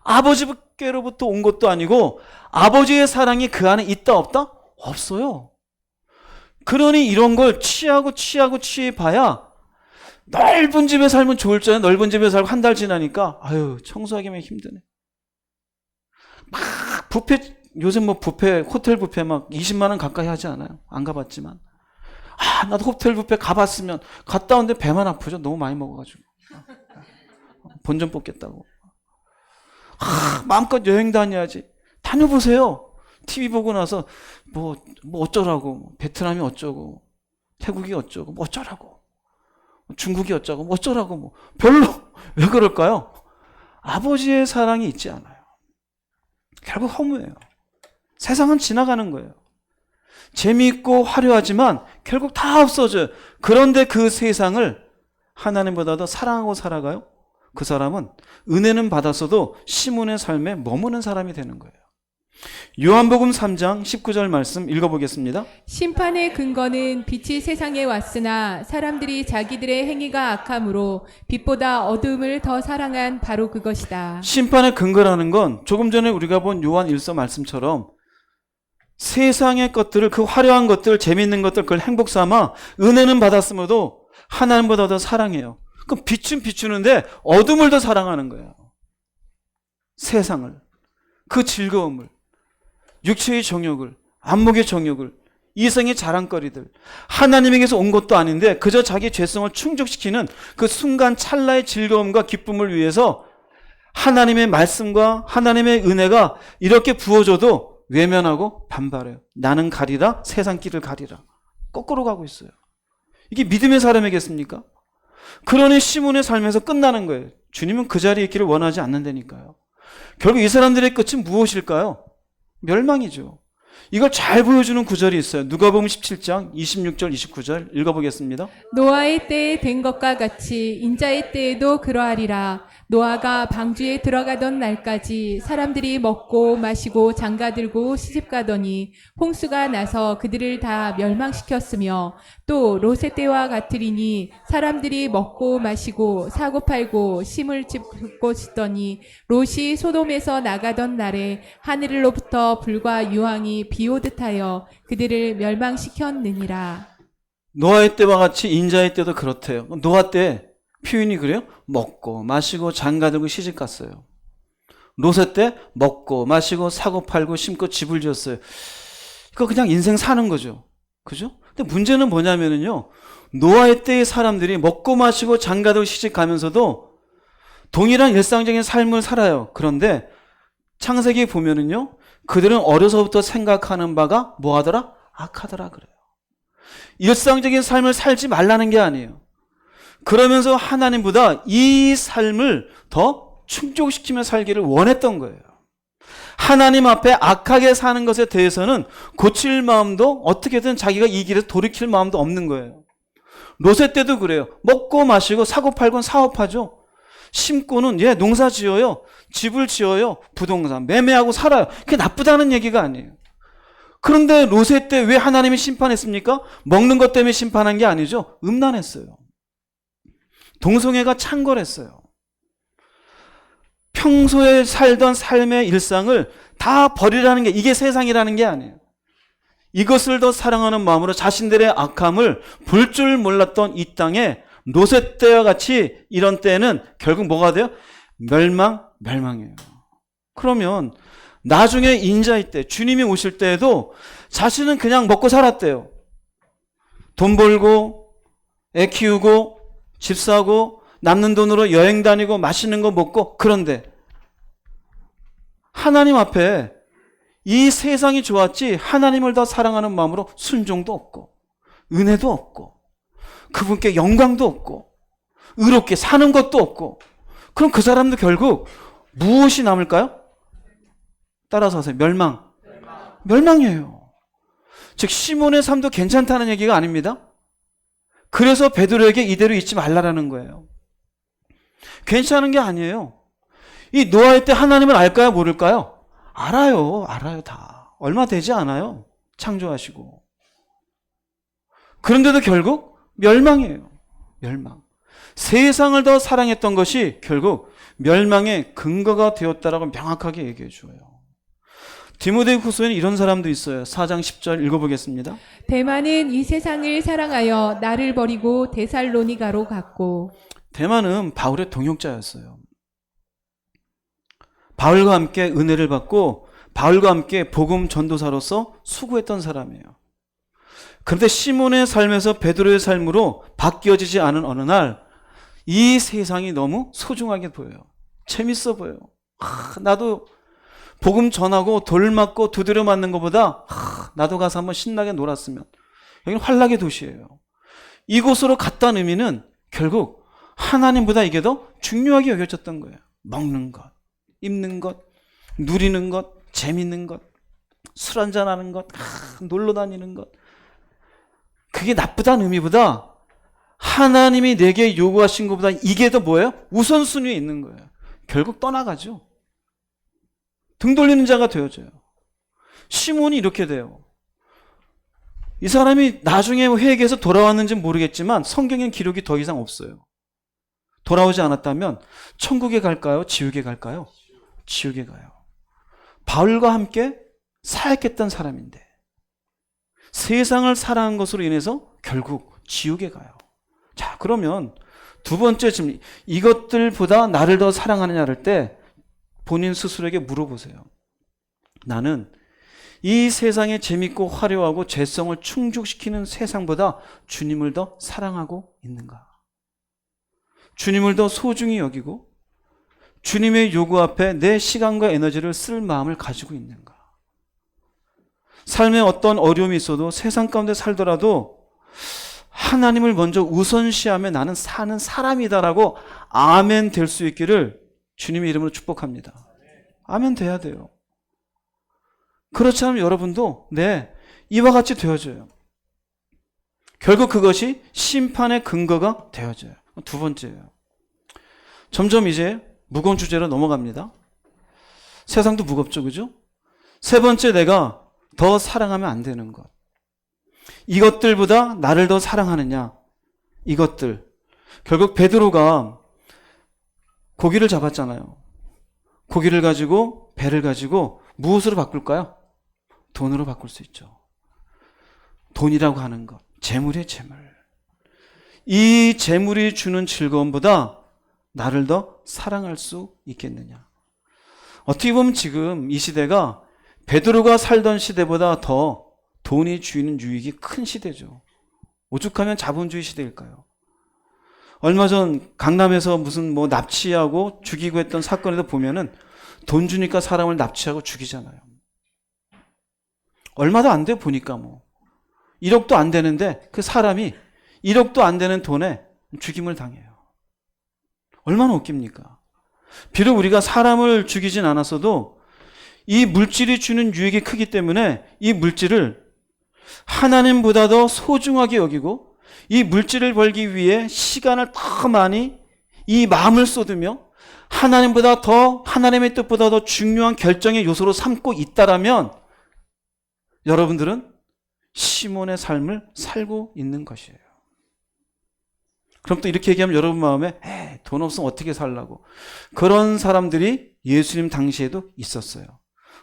아버지께로부터 온 것도 아니고 아버지의 사랑이 그 안에 있다 없다? 없어요. 그러니 이런 걸 취해봐야 넓은 집에 살면 좋을 줄 알았는데 넓은 집에 살고 한 달 지나니까 아유 청소하기만 힘드네. 막 뷔페 요즘 뭐 뷔페 호텔 뷔페 막 20만 원 가까이 하지 않아요? 안 가봤지만 나도 호텔 뷔페 가봤으면 갔다 온데 배만 아프죠. 너무 많이 먹어가지고 본전 뽑겠다고. 마음껏 여행 다녀야지. 다녀보세요. TV 보고 나서 뭐 어쩌라고, 베트남이 어쩌고, 태국이 어쩌고, 뭐 어쩌라고, 중국이 어쩌고, 뭐 어쩌라고, 뭐 별로. 왜 그럴까요? 아버지의 사랑이 있지 않아요. 결국 허무해요. 세상은 지나가는 거예요. 재미있고 화려하지만 결국 다 없어져요. 그런데 그 세상을 하나님보다 더 사랑하고 살아가요? 그 사람은 은혜는 받았어도 시몬의 삶에 머무는 사람이 되는 거예요. 요한복음 3장 19절 말씀 읽어보겠습니다. 심판의 근거는 빛이 세상에 왔으나 사람들이 자기들의 행위가 악함으로 빛보다 어둠을 더 사랑한 바로 그것이다. 심판의 근거라는 건 조금 전에 우리가 본 요한 1서 말씀처럼 세상의 것들을, 그 화려한 것들, 재미있는 것들, 그걸 행복 삼아 은혜는 받았음에도 하나님보다 더 사랑해요. 그럼 빛은 비추는데 어둠을 더 사랑하는 거예요. 세상을, 그 즐거움을, 육체의 정욕을, 안목의 정욕을, 이생의 자랑거리들, 하나님에게서 온 것도 아닌데 그저 자기 죄성을 충족시키는 그 순간 찰나의 즐거움과 기쁨을 위해서 하나님의 말씀과 하나님의 은혜가 이렇게 부어져도 외면하고 반발해요. 나는 가리라, 세상 길을 가리라. 거꾸로 가고 있어요. 이게 믿음의 사람이겠습니까? 그러니 시몬의 삶에서 끝나는 거예요. 주님은 그 자리에 있기를 원하지 않는다니까요. 결국 이 사람들의 끝은 무엇일까요? 멸망이죠. 이걸 잘 보여주는 구절이 있어요. 누가복음 17장 26절 29절 읽어보겠습니다. 노아의 때에 된 것과 같이 인자의 때에도 그러하리라. 노아가 방주에 들어가던 날까지 사람들이 먹고 마시고 장가들고 시집가더니 홍수가 나서 그들을 다 멸망시켰으며 또 롯의 때와 같으리니 사람들이 먹고 마시고 사고 팔고 심을 짓고 짓더니 롯이 소돔에서 나가던 날에 하늘로부터 불과 유황이 비오듯 하여 그들을 멸망시켰느니라. 노아의 때와 같이 인자의 때도 그렇대요. 노아 때 표현이 그래요? 먹고 마시고 장가들고 시집갔어요. 롯의 때 먹고 마시고 사고 팔고 심고 집을 지었어요. 이거 그냥 인생 사는 거죠. 그죠? 근데 문제는 뭐냐면요, 노아의 때의 사람들이 먹고 마시고 장가들고 시집가면서도 동일한 일상적인 삶을 살아요. 그런데 창세기 보면은요, 그들은 어려서부터 생각하는 바가 뭐하더라? 악하더라 그래요. 일상적인 삶을 살지 말라는 게 아니에요. 그러면서 하나님보다 이 삶을 더 충족시키며 살기를 원했던 거예요. 하나님 앞에 악하게 사는 것에 대해서는 고칠 마음도, 어떻게든 자기가 이 길에서 돌이킬 마음도 없는 거예요. 롯의 때도 그래요. 먹고 마시고 사고 팔고는 사업하죠. 심고는 농사 지어요. 집을 지어요. 부동산 매매하고 살아요. 그게 나쁘다는 얘기가 아니에요. 그런데 롯의 때 왜 하나님이 심판했습니까? 먹는 것 때문에 심판한 게 아니죠. 음란했어요. 동성애가 창궐했어요. 평소에 살던 삶의 일상을 다 버리라는 게, 이게 세상이라는 게 아니에요. 이것을 더 사랑하는 마음으로 자신들의 악함을 볼 줄 몰랐던 이 땅에 롯의 때와 같이 이런 때는 결국 뭐가 돼요? 멸망이에요. 그러면 나중에 인자의 때, 주님이 오실 때에도 자신은 그냥 먹고 살았대요. 돈 벌고 애 키우고 집 사고 남는 돈으로 여행 다니고 맛있는 거 먹고. 그런데 하나님 앞에 이 세상이 좋았지 하나님을 더 사랑하는 마음으로 순종도 없고 은혜도 없고 그분께 영광도 없고 의롭게 사는 것도 없고, 그럼 그 사람도 결국 무엇이 남을까요? 따라서 하세요. 멸망이에요. 즉 시몬의 삶도 괜찮다는 얘기가 아닙니다. 그래서 베드로에게 이대로 잊지 말라라는 거예요. 괜찮은 게 아니에요. 이 노아의 때 하나님을 알까요? 모를까요? 알아요. 다. 얼마 되지 않아요. 창조하시고. 그런데도 결국 멸망이에요. 멸망. 세상을 더 사랑했던 것이 결국 멸망의 근거가 되었다라고 명확하게 얘기해 줘요. 디모데 후서에는 이런 사람도 있어요. 4장 10절 읽어보겠습니다. 대만은 이 세상을 사랑하여 나를 버리고 데살로니가로 갔고. 대만은 바울의 동역자였어요. 바울과 함께 은혜를 받고 바울과 함께 복음 전도사로서 수고했던 사람이에요. 그런데 시몬의 삶에서 베드로의 삶으로 바뀌어지지 않은 어느 날 이 세상이 너무 소중하게 보여요. 재밌어 보여요. 나도 복음 전하고 돌 맞고 두드려 맞는 것보다 나도 가서 한번 신나게 놀았으면. 여기는 환락의 도시예요. 이곳으로 갔다는 의미는 결국 하나님보다 이게 더 중요하게 여겨졌던 거예요. 먹는 것, 입는 것, 누리는 것, 재밌는 것, 술 한잔하는 것, 놀러 다니는 것. 그게 나쁘다는 의미보다 하나님이 내게 요구하신 것보다 이게 더 뭐예요? 우선순위에 있는 거예요. 결국 떠나가죠. 등 돌리는 자가 되어져요. 시몬이 이렇게 돼요. 이 사람이 나중에 회개해서 돌아왔는지 모르겠지만 성경에는 기록이 더 이상 없어요. 돌아오지 않았다면 천국에 갈까요? 지옥에 갈까요? 지옥에 가요. 바울과 함께 사역했던 사람인데 세상을 사랑한 것으로 인해서 결국 지옥에 가요. 자, 그러면 두 번째 질문, 이것들보다 나를 더 사랑하느냐를 때 본인 스스로에게 물어보세요. 나는 이 세상에 재밌고 화려하고 죄성을 충족시키는 세상보다 주님을 더 사랑하고 있는가? 주님을 더 소중히 여기고 주님의 요구 앞에 내 시간과 에너지를 쓸 마음을 가지고 있는가? 삶에 어떤 어려움이 있어도 세상 가운데 살더라도 하나님을 먼저 우선시하며 나는 사는 사람이다라고 아멘 될 수 있기를 주님의 이름으로 축복합니다. 아멘 돼야 돼요. 그렇지 않으면 여러분도 이와 같이 되어져요. 결국 그것이 심판의 근거가 되어져요. 두 번째예요. 점점 이제 무거운 주제로 넘어갑니다. 세상도 무겁죠, 그죠? 세 번째, 내가 더 사랑하면 안 되는 것. 이것들보다 나를 더 사랑하느냐? 이것들. 결국 베드로가 고기를 잡았잖아요. 고기를 가지고 배를 가지고 무엇으로 바꿀까요? 돈으로 바꿀 수 있죠. 돈이라고 하는 것. 재물이에요, 재물. 이 재물이 주는 즐거움보다 나를 더 사랑할 수 있겠느냐? 어떻게 보면 지금 이 시대가 베드로가 살던 시대보다 더 돈이 주는 유익이 큰 시대죠. 오죽하면 자본주의 시대일까요? 얼마 전 강남에서 무슨 납치하고 죽이고 했던 사건에도 보면은 돈 주니까 사람을 납치하고 죽이잖아요. 얼마도 안 돼 보니까 1억도 안 되는데 그 사람이 1억도 안 되는 돈에 죽임을 당해요. 얼마나 웃깁니까? 비록 우리가 사람을 죽이진 않았어도 이 물질이 주는 유익이 크기 때문에 이 물질을 하나님보다 더 소중하게 여기고 이 물질을 벌기 위해 시간을 더 많이 이 마음을 쏟으며 하나님보다 더 하나님의 뜻보다 더 중요한 결정의 요소로 삼고 있다라면 여러분들은 시몬의 삶을 살고 있는 것이에요. 그럼 또 이렇게 얘기하면 여러분 마음에 돈 없으면 어떻게 살라고. 그런 사람들이 예수님 당시에도 있었어요.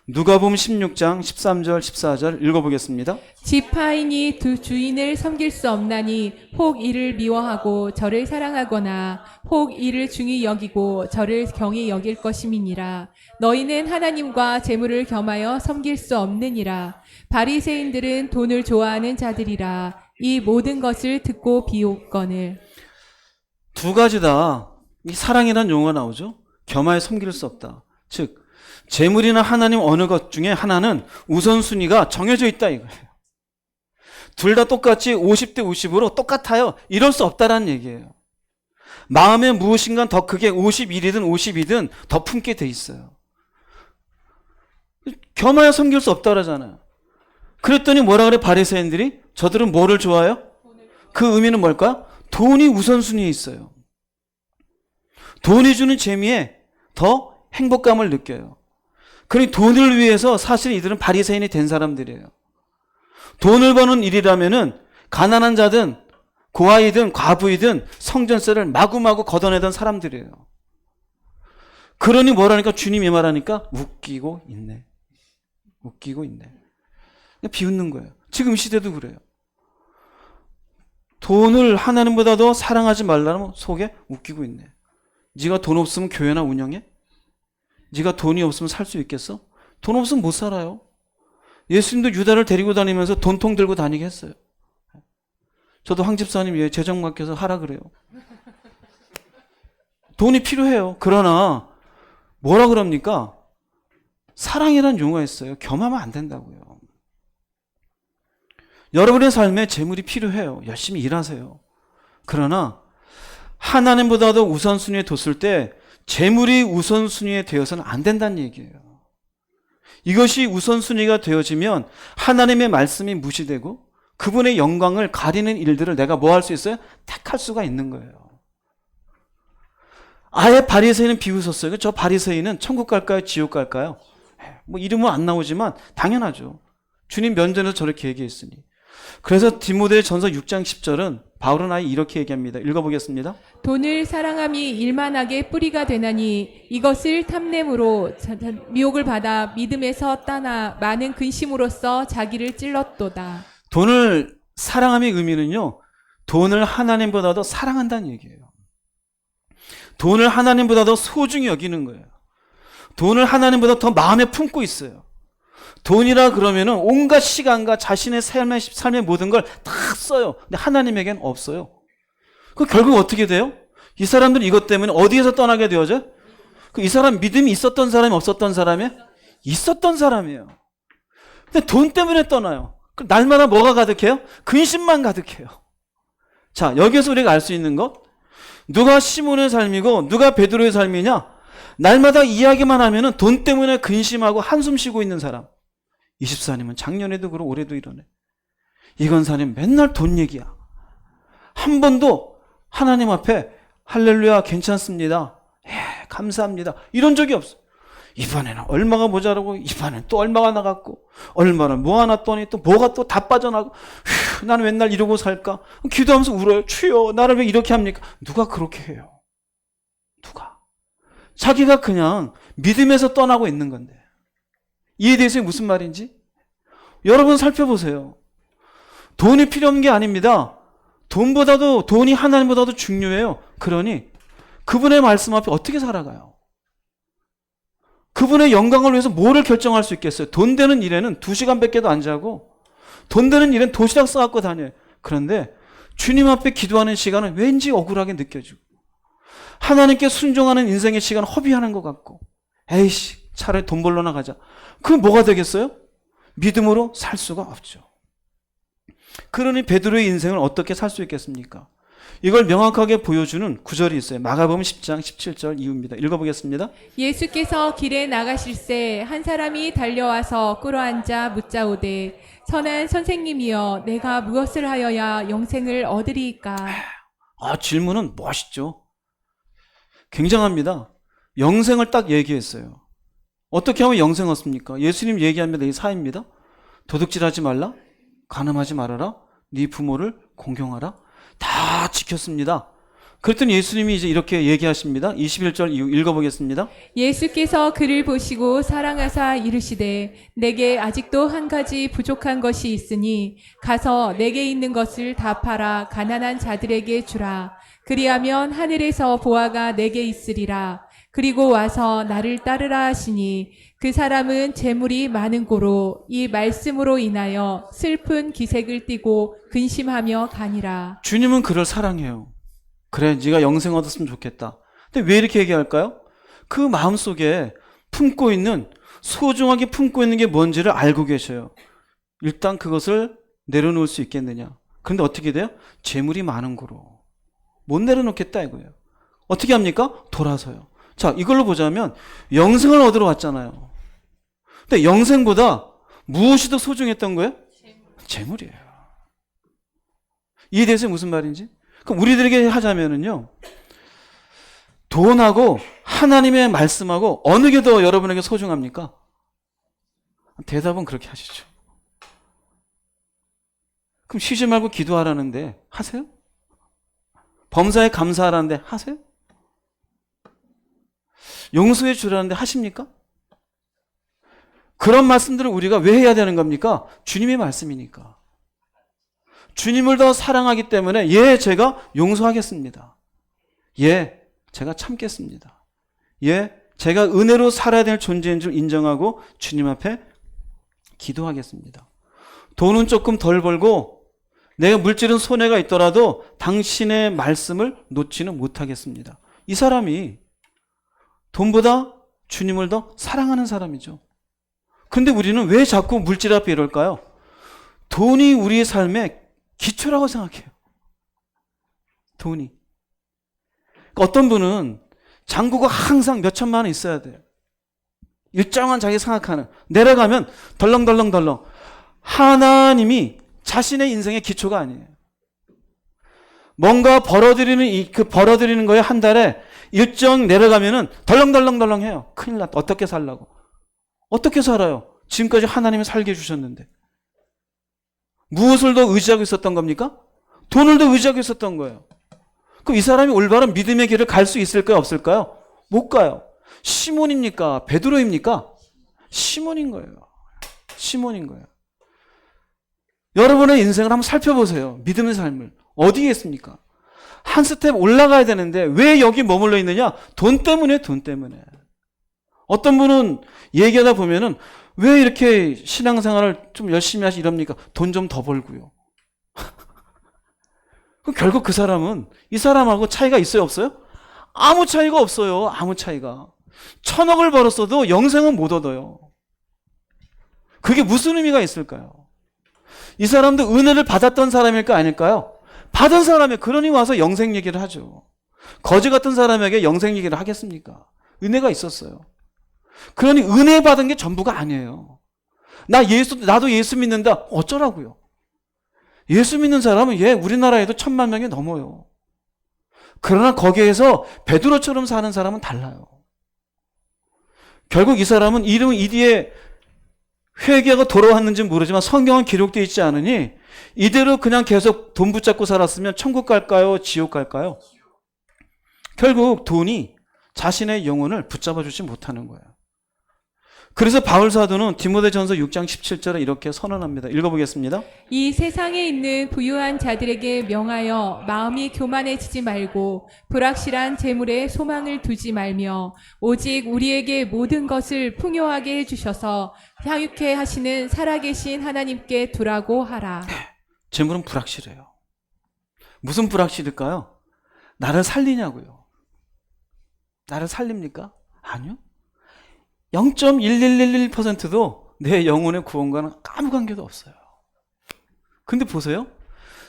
누가복음 16장 13절 14절 읽어보겠습니다. 지파인이 두 주인을 섬길 수 없나니 혹 이를 미워하고 저를 사랑하거나 혹 이를 중히 여기고 저를 경히 여길 것임이니라. 너희는 하나님과 재물을 겸하여 섬길 수 없느니라. 바리새인들은 돈을 좋아하는 자들이라. 이 모든 것을 듣고 비웃거늘. 두 가지 다 이 사랑이라는 용어가 나오죠. 겸하여 섬길 수 없다. 즉 재물이나 하나님 어느 것 중에 하나는 우선순위가 정해져 있다 이거예요. 둘 다 똑같이 50대 50으로 똑같아요. 이럴 수 없다라는 얘기예요. 마음에 무엇인가 더 크게 51이든 52든 더 품게 돼 있어요. 겸하여 섬길 수 없다 그러잖아요. 그랬더니 뭐라 그래 바리새인들이? 저들은 뭐를 좋아해요? 그 의미는 뭘까요? 돈이 우선순위에 있어요. 돈이 주는 재미에 더 행복감을 느껴요. 그러니 돈을 위해서 사실 이들은 바리새인이 된 사람들이에요. 돈을 버는 일이라면은 가난한 자든 고아이든 과부이든 성전세를 마구마구 걷어내던 사람들이에요. 그러니 뭐라니까 주님이 말하니까 웃기고 있네. 웃기고 있네. 그냥 비웃는 거예요. 지금 시대도 그래요. 돈을 하나님보다 더 사랑하지 말라면 속에 웃기고 있네. 네가 돈 없으면 교회나 운영해? 네가 돈이 없으면 살 수 있겠어? 돈 없으면 못 살아요. 예수님도 유다를 데리고 다니면서 돈통 들고 다니게 했어요. 저도 황 집사님 재정 맡겨서 하라 그래요. 돈이 필요해요. 그러나 뭐라 그럽니까? 사랑이란 용어가 있어요. 겸하면 안 된다고요. 여러분의 삶에 재물이 필요해요. 열심히 일하세요. 그러나 하나님보다도 우선순위에 뒀을 때 재물이 우선순위에 되어서는 안 된다는 얘기예요. 이것이 우선순위가 되어지면 하나님의 말씀이 무시되고 그분의 영광을 가리는 일들을 내가 뭐 할 수 있어요? 택할 수가 있는 거예요. 아예 바리새인은 비웃었어요. 저 바리새인은 천국 갈까요? 지옥 갈까요? 뭐 이름은 안 나오지만 당연하죠. 주님 면전에서 저렇게 얘기했으니. 그래서 디모데 전서 6장 10절은 바울은 아예 이렇게 얘기합니다. 읽어보겠습니다. 돈을 사랑함이 일만하게 뿌리가 되나니 이것을 탐냄으로 미혹을 받아 믿음에서 떠나 많은 근심으로써 자기를 찔렀도다. 돈을 사랑함의 의미는요, 돈을 하나님보다 더 사랑한다는 얘기예요. 돈을 하나님보다 더 소중히 여기는 거예요. 돈을 하나님보다 더 마음에 품고 있어요. 돈이라 그러면은 온갖 시간과 자신의 삶의 모든 걸 다 써요. 근데 하나님에겐 없어요. 그 결국 어떻게 돼요? 이 사람들은 이것 때문에 어디에서 떠나게 되어져? 이 사람 믿음이 있었던 사람이 없었던 사람이에요? 있었던 사람이에요. 근데 돈 때문에 떠나요. 날마다 뭐가 가득해요? 근심만 가득해요. 자, 여기서 우리가 알 수 있는 것, 누가 시몬의 삶이고 누가 베드로의 삶이냐? 날마다 이야기만 하면은 돈 때문에 근심하고 한숨 쉬고 있는 사람. 24님은 작년에도 그러고 올해도 이러네. 이건사님 맨날 돈 얘기야. 한 번도 하나님 앞에 할렐루야 괜찮습니다. 감사합니다. 이런 적이 없어. 이번에는 얼마가 모자라고 이번엔 또 얼마가 나갔고 얼마나 모아놨더니 또 뭐가 또 다 빠져나고 나는 맨날 이러고 살까? 기도하면서 울어요. 주여 나를 왜 이렇게 합니까? 누가 그렇게 해요? 누가? 자기가 그냥 믿음에서 떠나고 있는 건데. 이에 대해서 무슨 말인지 여러분 살펴보세요. 돈이 필요 없는 게 아닙니다. 돈이 하나님보다도 중요해요. 그러니 그분의 말씀 앞에 어떻게 살아가요? 그분의 영광을 위해서 뭐를 결정할 수 있겠어요? 돈 되는 일에는 2시간밖에도 안 자고 돈 되는 일엔 도시락 싸갖고 다녀요. 그런데 주님 앞에 기도하는 시간은 왠지 억울하게 느껴지고 하나님께 순종하는 인생의 시간 허비하는 것 같고 에이씨 차라리 돈 벌러 나가자. 그럼 뭐가 되겠어요? 믿음으로 살 수가 없죠. 그러니 베드로의 인생을 어떻게 살 수 있겠습니까? 이걸 명확하게 보여주는 구절이 있어요. 마가복음 10장 17절 이후입니다. 읽어보겠습니다. 예수께서 길에 나가실새 한 사람이 달려와서 꿇어앉아 묻자오되 선한 선생님이여 내가 무엇을 하여야 영생을 얻으리이까? 질문은 멋있죠. 굉장합니다. 영생을 딱 얘기했어요. 어떻게 하면 영생 얻습니까? 예수님 얘기합니다. 이 사입니다. 도둑질하지 말라, 간음하지 말아라, 네 부모를 공경하라. 다 지켰습니다. 그랬더니 예수님이 이제 이렇게 얘기하십니다. 21절 이후 읽어보겠습니다. 예수께서 그를 보시고 사랑하사 이르시되 내게 아직도 한 가지 부족한 것이 있으니 가서 내게 있는 것을 다 팔아 가난한 자들에게 주라. 그리하면 하늘에서 보화가 내게 있으리라. 그리고 와서 나를 따르라 하시니 그 사람은 재물이 많은 고로 이 말씀으로 인하여 슬픈 기색을 띠고 근심하며 가니라. 주님은 그를 사랑해요. 그래 네가 영생 얻었으면 좋겠다. 근데 왜 이렇게 얘기할까요? 그 마음속에 품고 있는 소중하게 품고 있는 게 뭔지를 알고 계셔요. 일단 그것을 내려놓을 수 있겠느냐. 그런데 어떻게 돼요? 재물이 많은 거로 못 내려놓겠다 이거예요. 어떻게 합니까? 돌아서요. 자, 이걸로 보자면 영생을 얻으러 왔잖아요. 근데 영생보다 무엇이 더 소중했던 거예요? 재물이에요. 이해되세요? 무슨 말인지? 그럼 우리들에게 하자면은요, 돈하고 하나님의 말씀하고 어느 게 더 여러분에게 소중합니까? 대답은 그렇게 하시죠. 그럼 쉬지 말고 기도하라는데 하세요? 범사에 감사하라는데 하세요? 용서해 주라는데 하십니까? 그런 말씀들을 우리가 왜 해야 되는 겁니까? 주님의 말씀이니까. 주님을 더 사랑하기 때문에 예, 제가 용서하겠습니다. 예, 제가 참겠습니다. 예, 제가 은혜로 살아야 될 존재인 줄 인정하고 주님 앞에 기도하겠습니다. 돈은 조금 덜 벌고 내가 물질은 손해가 있더라도 당신의 말씀을 놓지는 못하겠습니다. 이 사람이 돈보다 주님을 더 사랑하는 사람이죠. 근데 우리는 왜 자꾸 물질 앞에 이럴까요? 돈이 우리의 삶의 기초라고 생각해요. 돈이. 어떤 분은 잔고가 항상 몇 천만 원 있어야 돼요. 일정한 자기 생각하는. 내려가면 덜렁덜렁덜렁. 하나님이 자신의 인생의 기초가 아니에요. 뭔가 벌어들이는 거에 한 달에 일정 내려가면은 덜렁덜렁덜렁 해요. 큰일 났다. 어떻게 살라고. 어떻게 살아요? 지금까지 하나님이 살게 해주셨는데. 무엇을 더 의지하고 있었던 겁니까? 돈을 더 의지하고 있었던 거예요. 그럼 이 사람이 올바른 믿음의 길을 갈 수 있을까요? 없을까요? 못 가요. 시몬입니까? 베드로입니까? 시몬인 거예요. 시몬인 거예요. 여러분의 인생을 한번 살펴보세요. 믿음의 삶을. 어디에 있습니까? 한 스텝 올라가야 되는데 왜 여기 머물러 있느냐? 돈 때문에, 돈 때문에. 어떤 분은 얘기하다 보면은 왜 이렇게 신앙생활을 좀 열심히 하시 이럽니까? 돈 좀 더 벌고요. 결국 그 사람은 이 사람하고 차이가 있어요, 없어요? 아무 차이가 없어요. 아무 차이가. 1,000억을 벌었어도 영생은 못 얻어요. 그게 무슨 의미가 있을까요? 이 사람도 은혜를 받았던 사람일까 아닐까요? 받은 사람이 그러니 와서 영생 얘기를 하죠. 거지 같은 사람에게 영생 얘기를 하겠습니까? 은혜가 있었어요. 그러니 은혜 받은 게 전부가 아니에요. 나도 예수 믿는다. 어쩌라고요? 예수 믿는 사람은 우리나라에도 1,000만 명이 넘어요. 그러나 거기에서 베드로처럼 사는 사람은 달라요. 결국 이 사람은 이름은 이 뒤에 회개가 돌아왔는지 모르지만 성경은 기록되어 있지 않으니 이대로 그냥 계속 돈 붙잡고 살았으면 천국 갈까요? 지옥 갈까요? 결국 돈이 자신의 영혼을 붙잡아 주지 못하는 거예요. 그래서 바울 사도는 디모데전서 6장 17절에 이렇게 선언합니다. 읽어보겠습니다. 이 세상에 있는 부유한 자들에게 명하여 마음이 교만해지지 말고 불확실한 재물에 소망을 두지 말며 오직 우리에게 모든 것을 풍요하게 해주셔서 향유케 하시는 살아계신 하나님께 두라고 하라. 재물은 불확실해요. 무슨 불확실일까요? 나를 살리냐고요. 나를 살립니까? 아니요. 0.1111%도 내 영혼의 구원과는 아무 관계도 없어요. 근데 보세요.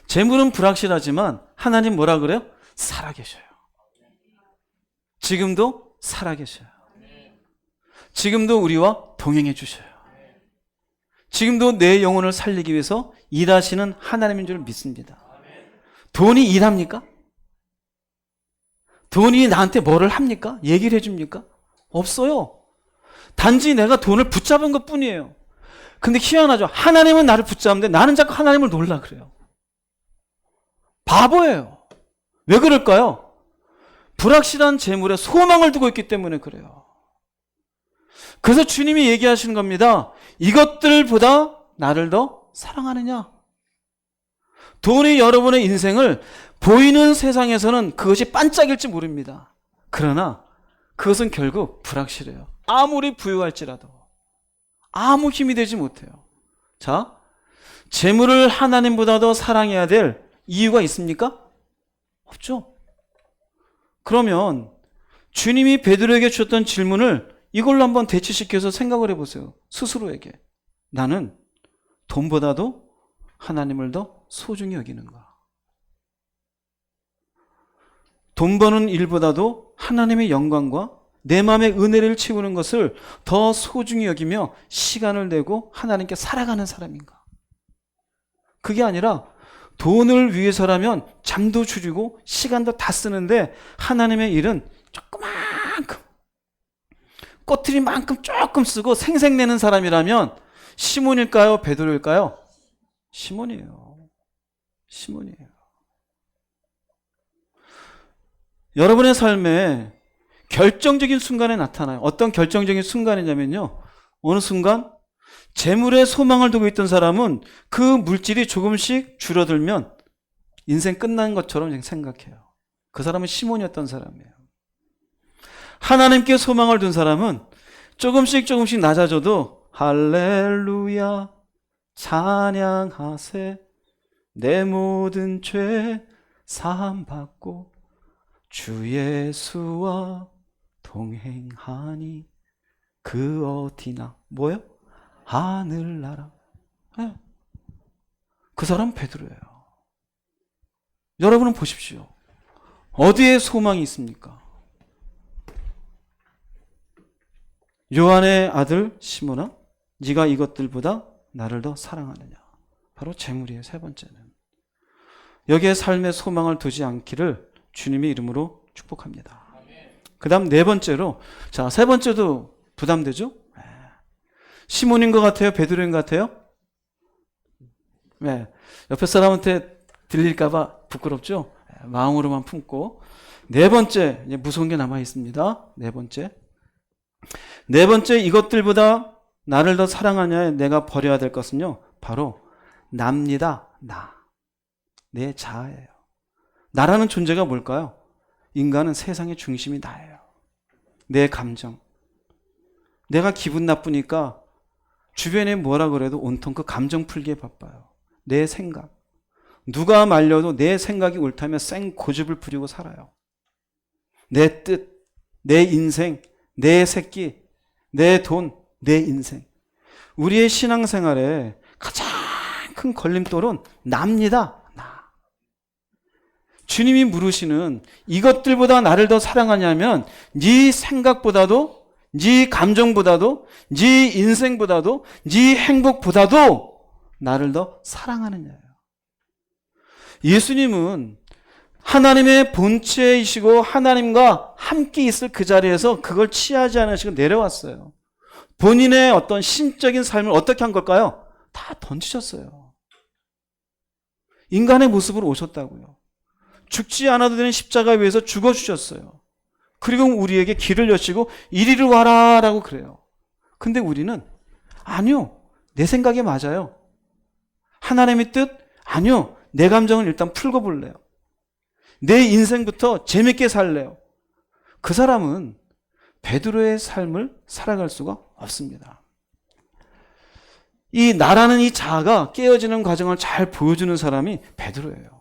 재물은 불확실하지만 하나님 뭐라 그래요? 살아계셔요. 지금도 살아계셔요. 지금도 우리와 동행해 주셔요. 지금도 내 영혼을 살리기 위해서 일하시는 하나님인 줄 믿습니다. 돈이 일합니까? 돈이 나한테 뭐를 합니까? 얘기를 해줍니까? 없어요. 단지 내가 돈을 붙잡은 것 뿐이에요. 근데 희한하죠. 하나님은 나를 붙잡는데 나는 자꾸 하나님을 놀라 그래요. 바보예요. 왜 그럴까요? 불확실한 재물에 소망을 두고 있기 때문에 그래요. 그래서 주님이 얘기하시는 겁니다. 이것들보다 나를 더 사랑하느냐? 돈이 여러분의 인생을 보이는 세상에서는 그것이 반짝일지 모릅니다. 그러나 그것은 결국 불확실해요. 아무리 부유할지라도 아무 힘이 되지 못해요. 자, 재물을 하나님보다 더 사랑해야 될 이유가 있습니까? 없죠. 그러면 주님이 베드로에게 주셨던 질문을 이걸로 한번 대치시켜서 생각을 해보세요. 스스로에게. 나는 돈보다도 하나님을 더 소중히 여기는가? 돈 버는 일보다도 하나님의 영광과 내 마음의 은혜를 채우는 것을 더 소중히 여기며 시간을 내고 하나님께 살아가는 사람인가? 그게 아니라 돈을 위해서라면 잠도 줄이고 시간도 다 쓰는데 하나님의 일은 조그만큼 꼬투리만큼 조금 쓰고 생색내는 사람이라면 시몬일까요? 베드로일까요? 시몬이에요. 시몬이에요. 여러분의 삶에 결정적인 순간에 나타나요. 어떤 결정적인 순간이냐면요. 어느 순간 재물에 소망을 두고 있던 사람은 그 물질이 조금씩 줄어들면 인생 끝난 것처럼 생각해요. 그 사람은 시몬이었던 사람이에요. 하나님께 소망을 둔 사람은 조금씩 낮아져도 할렐루야 찬양하세 내 모든 죄 사함받고 주 예수와 동행하니 그 어디나 뭐요? 하늘나라. 네. 그 사람 베드로예요. 여러분은 보십시오. 어디에 소망이 있습니까? 요한의 아들 시몬아, 네가 이것들보다 나를 더 사랑하느냐? 바로 재물이에요. 세 번째는. 여기에 삶의 소망을 두지 않기를 주님의 이름으로 축복합니다. 그 다음 네 번째로, 자, 세 번째도 부담되죠? 시몬인 것 같아요? 베드로인 것 같아요? 네. 옆에 사람한테 들릴까봐 부끄럽죠? 마음으로만 품고. 네 번째, 이제 무서운 게 남아 있습니다. 네 번째, 이것들보다 나를 더 사랑하냐에 내가 버려야 될 것은요, 바로 납니다. 내 자아예요. 나라는 존재가 뭘까요? 인간은 세상의 중심이 나예요. 내 감정. 내가 기분 나쁘니까 주변에 뭐라 그래도 온통 그 감정 풀기에 바빠요. 내 생각. 누가 말려도 내 생각이 옳다면 생 고집을 부리고 살아요. 내 뜻, 내 인생, 내 새끼, 내 돈, 내 인생. 우리의 신앙생활에 가장 큰 걸림돌은 납니다. 나. 주님이 물으시는 이것들보다 나를 더 사랑하냐면 네 생각보다도, 네 감정보다도, 네 인생보다도, 네 행복보다도 나를 더 사랑하느냐예요. 예수님은 하나님의 본체이시고 하나님과 함께 있을 그 자리에서 그걸 취하지 않으시고 내려왔어요. 본인의 어떤 신적인 삶을 어떻게 한 걸까요? 다 던지셨어요. 인간의 모습으로 오셨다고요. 죽지 않아도 되는 십자가 위에서 죽어주셨어요. 그리고 우리에게 길을 여시고 이리로 와라 라고 그래요. 근데 우리는 아니요, 내 생각이 맞아요. 하나님의 뜻? 아니요, 내 감정을 일단 풀고 볼래요. 내 인생부터 재밌게 살래요. 그 사람은 베드로의 삶을 살아갈 수가 없습니다. 이 나라는 이 자아가 깨어지는 과정을 잘 보여주는 사람이 베드로예요.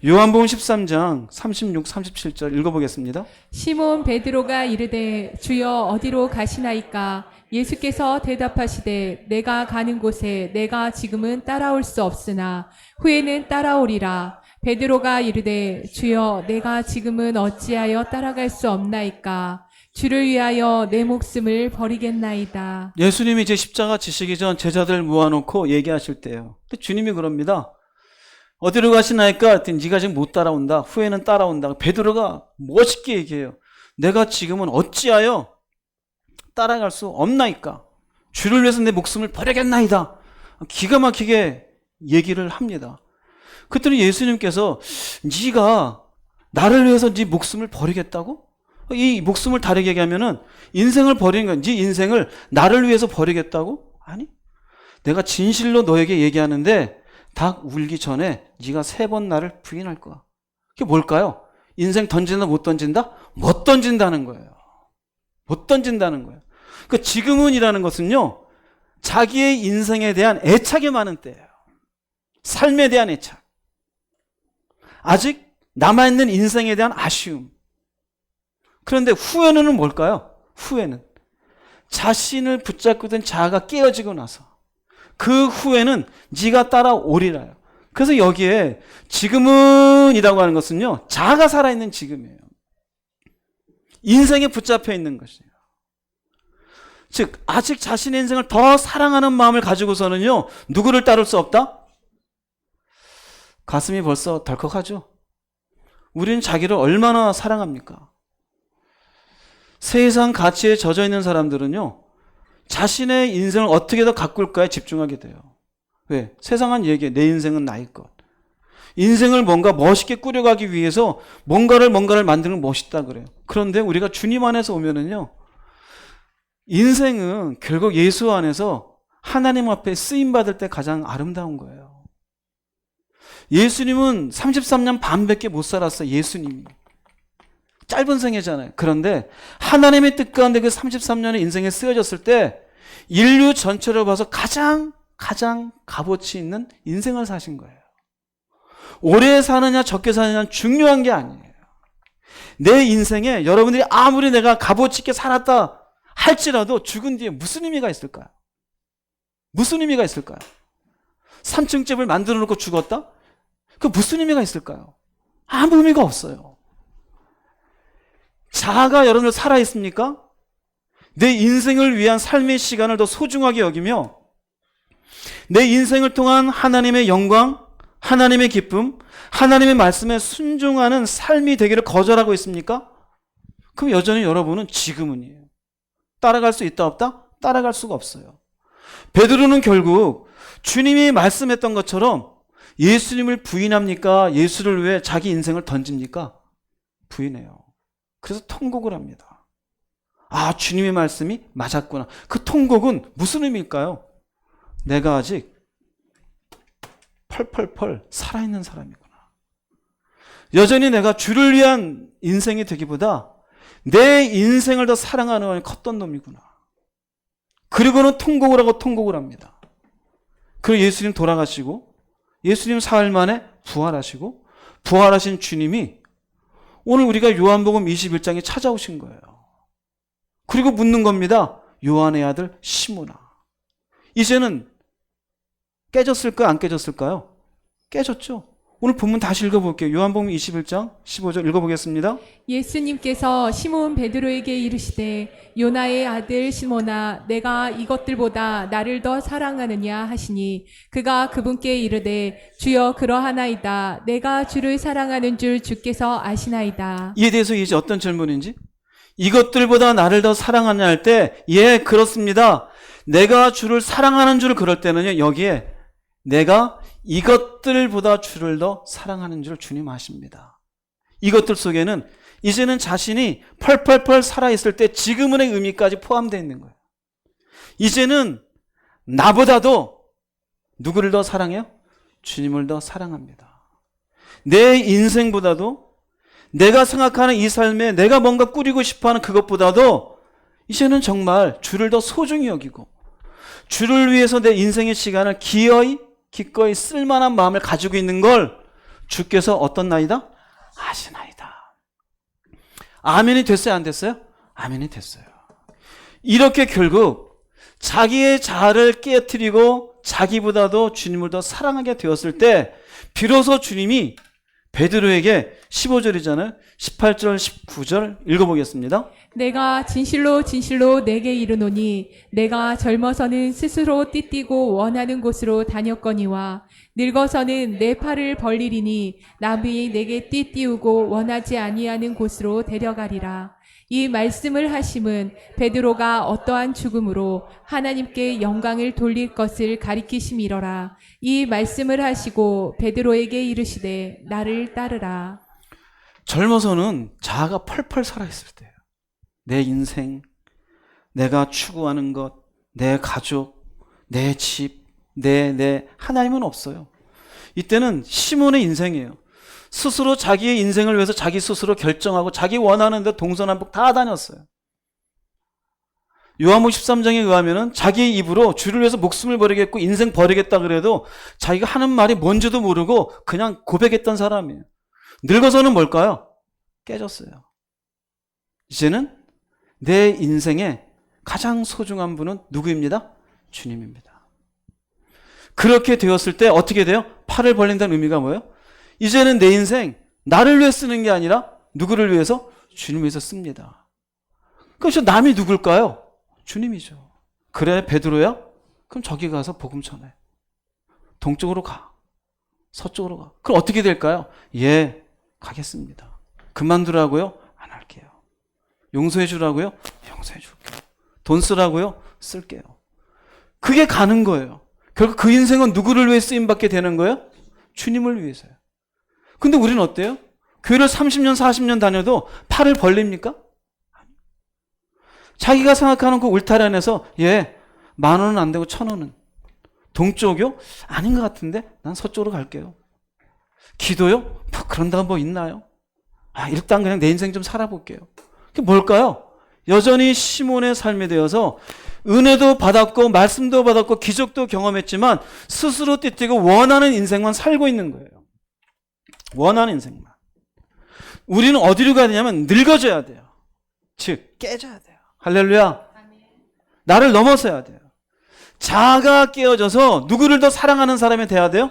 요한복음 13장 36, 37절 읽어보겠습니다. 시몬 베드로가 이르되 주여 어디로 가시나이까? 예수께서 대답하시되 내가 가는 곳에 내가 지금은 따라올 수 없으나 후에는 따라오리라. 베드로가 이르되 주여 내가 지금은 어찌하여 따라갈 수 없나이까? 주를 위하여 내 목숨을 버리겠나이다. 예수님이 이제 십자가 지시기 전 제자들 모아놓고 얘기하실 때예요. 주님이 그럽니다. 어디로 가시나이까? 했더니 네가 지금 못 따라온다. 후에는 따라온다. 베드로가 멋있게 얘기해요. 내가 지금은 어찌하여 따라갈 수 없나이까? 주를 위해서 내 목숨을 버리겠나이다. 기가 막히게 얘기를 합니다. 그랬더니 예수님께서 네가 나를 위해서 네 목숨을 버리겠다고? 이 목숨을 다르게 얘기하면은 인생을 버리는 거야. 네 인생을 나를 위해서 버리겠다고? 아니, 내가 진실로 너에게 얘기하는데 닭 울기 전에 네가 3번 나를 부인할 거야. 그게 뭘까요? 인생 던진다 못 던진다? 못 던진다는 거예요. 못 던진다는 거예요. 그러니까 지금은이라는 것은요, 자기의 인생에 대한 애착이 많은 때예요. 삶에 대한 애착. 아직 남아있는 인생에 대한 아쉬움. 그런데 후에는 뭘까요? 후에는 자신을 붙잡고 있던 자아가 깨어지고 나서 그 후에는 네가 따라오리라요. 그래서 여기에 지금은이라고 하는 것은요, 자아가 살아있는 지금이에요. 인생에 붙잡혀 있는 것이에요. 즉 아직 자신의 인생을 더 사랑하는 마음을 가지고서는요, 누구를 따를 수 없다? 가슴이 벌써 덜컥하죠. 우리는 자기를 얼마나 사랑합니까? 세상 가치에 젖어 있는 사람들은요, 자신의 인생을 어떻게 더 가꿀까에 집중하게 돼요. 왜? 세상은 얘기해. 내 인생은 나의 것. 인생을 뭔가 멋있게 꾸려가기 위해서 뭔가를 만드는 건 멋있다 그래요. 그런데 우리가 주님 안에서 오면은요, 인생은 결국 예수 안에서 하나님 앞에 쓰임받을 때 가장 아름다운 거예요. 예수님은 33년 반밖에 못 살았어요. 예수님이. 짧은 생애잖아요. 그런데 하나님의 뜻 가운데 그 33년의 인생에 쓰여졌을 때 인류 전체를 봐서 가장 값어치 있는 인생을 사신 거예요. 오래 사느냐 적게 사느냐는 중요한 게 아니에요. 내 인생에 여러분들이 아무리 내가 값어치 있게 살았다 할지라도 죽은 뒤에 무슨 의미가 있을까요? 무슨 의미가 있을까요? 3층 집을 만들어 놓고 죽었다? 그 무슨 의미가 있을까요? 아무 의미가 없어요. 자아가 여러분들 살아있습니까? 내 인생을 위한 삶의 시간을 더 소중하게 여기며 내 인생을 통한 하나님의 영광, 하나님의 기쁨, 하나님의 말씀에 순종하는 삶이 되기를 거절하고 있습니까? 그럼 여전히 여러분은 지금은이에요. 따라갈 수 있다 없다? 따라갈 수가 없어요. 베드로는 결국 주님이 말씀했던 것처럼 예수님을 부인합니까? 예수를 위해 자기 인생을 던집니까? 부인해요. 그래서 통곡을 합니다. 아, 주님의 말씀이 맞았구나. 그 통곡은 무슨 의미일까요? 내가 아직 펄펄펄 살아있는 사람이구나. 여전히 내가 주를 위한 인생이 되기보다 내 인생을 더 사랑하는 마음이 컸던 놈이구나. 그리고는 통곡을 하고 통곡을 합니다. 그리고 예수님 돌아가시고 예수님 사흘 만에 부활하시고 부활하신 주님이 오늘 우리가 요한복음 21장에 찾아오신 거예요. 그리고 묻는 겁니다. 요한의 아들 시몬아. 이제는 깨졌을까요? 안 깨졌을까요? 깨졌죠. 오늘 본문 다시 읽어볼게요. 요한복음 21장 15절 읽어보겠습니다. 예수님께서 시몬 베드로에게 이르시되 요나의 아들 시몬아 내가 이것들보다 나를 더 사랑하느냐 하시니 그가 그분께 이르되 주여 그러하나이다. 내가 주를 사랑하는 줄 주께서 아시나이다. 이에 대해서 이제 어떤 질문인지, 이것들보다 나를 더 사랑하냐 할 때, 예, 그렇습니다. 내가 주를 사랑하는 줄 그럴 때는요, 여기에 내가 이것들보다 주를 더 사랑하는 줄 주님 아십니다. 이것들 속에는 이제는 자신이 펄펄펄 살아있을 때 지금의 의미까지 포함되어 있는 거예요. 이제는 나보다도 누구를 더 사랑해요? 주님을 더 사랑합니다. 내 인생보다도 내가 생각하는 이 삶에 내가 뭔가 꾸리고 싶어하는 그것보다도 이제는 정말 주를 더 소중히 여기고 주를 위해서 내 인생의 시간을 기꺼이 쓸만한 마음을 가지고 있는 걸 주께서 어떤 나이다? 아시나이다. 아멘이 됐어요? 안 됐어요? 아멘이 됐어요. 이렇게 결국 자기의 자아를 깨트리고 자기보다도 주님을 더 사랑하게 되었을 때 비로소 주님이 베드로에게 15절이잖아요. 18절, 19절 읽어보겠습니다. 내가 진실로 진실로 내게 이르노니 내가 젊어서는 스스로 띠띠고 원하는 곳으로 다녔거니와 늙어서는 내 팔을 벌리리니 남이 내게 띠띠우고 원하지 아니하는 곳으로 데려가리라. 이 말씀을 하심은 베드로가 어떠한 죽음으로 하나님께 영광을 돌릴 것을 가리키심이러라. 이 말씀을 하시고 베드로에게 이르시되 나를 따르라. 젊어서는 자아가 펄펄 살아있을 때예요. 내 인생, 내가 추구하는 것, 내 가족, 내 집, 내 하나님은 없어요. 이때는 시몬의 인생이에요. 스스로 자기의 인생을 위해서 자기 스스로 결정하고 자기 원하는 데 동서남북 다 다녔어요. 요한복음 13장에 의하면 자기의 입으로 주를 위해서 목숨을 버리겠고 인생 버리겠다 그래도 자기가 하는 말이 뭔지도 모르고 그냥 고백했던 사람이에요. 늙어서는 뭘까요? 깨졌어요. 이제는 내 인생에 가장 소중한 분은 누구입니다? 주님입니다. 그렇게 되었을 때 어떻게 돼요? 팔을 벌린다는 의미가 뭐예요? 이제는 내 인생 나를 위해 쓰는 게 아니라 누구를 위해서? 주님을 위해서 씁니다. 그래서 남이 누굴까요? 주님이죠. 그래 베드로야? 그럼 저기 가서 복음 전해. 동쪽으로 가. 서쪽으로 가. 그럼 어떻게 될까요? 예, 가겠습니다. 그만두라고요? 안 할게요. 용서해 주라고요? 용서해 줄게요. 돈 쓰라고요? 쓸게요. 그게 가는 거예요. 결국 그 인생은 누구를 위해 쓰임받게 되는 거예요? 주님을 위해서요. 근데 우리는 어때요? 교회를 30년, 40년 다녀도 팔을 벌립니까? 자기가 생각하는 그 울타리 안에서 예, 10,000원은 안 되고 1,000원은. 동쪽이요? 아닌 것 같은데 난 서쪽으로 갈게요. 기도요? 뭐 그런 데가 뭐 있나요? 일단 그냥 내 인생 좀 살아볼게요. 그게 뭘까요? 여전히 시몬의 삶이 되어서 은혜도 받았고 말씀도 받았고 기적도 경험했지만 스스로 띠띠고 원하는 인생만 살고 있는 거예요. 원하는 인생만. 우리는 어디로 가야 되냐면 늙어져야 돼요. 즉 깨져야 돼요. 할렐루야. 나를 넘어서야 돼요. 자아가 깨어져서 누구를 더 사랑하는 사람이 돼야 돼요?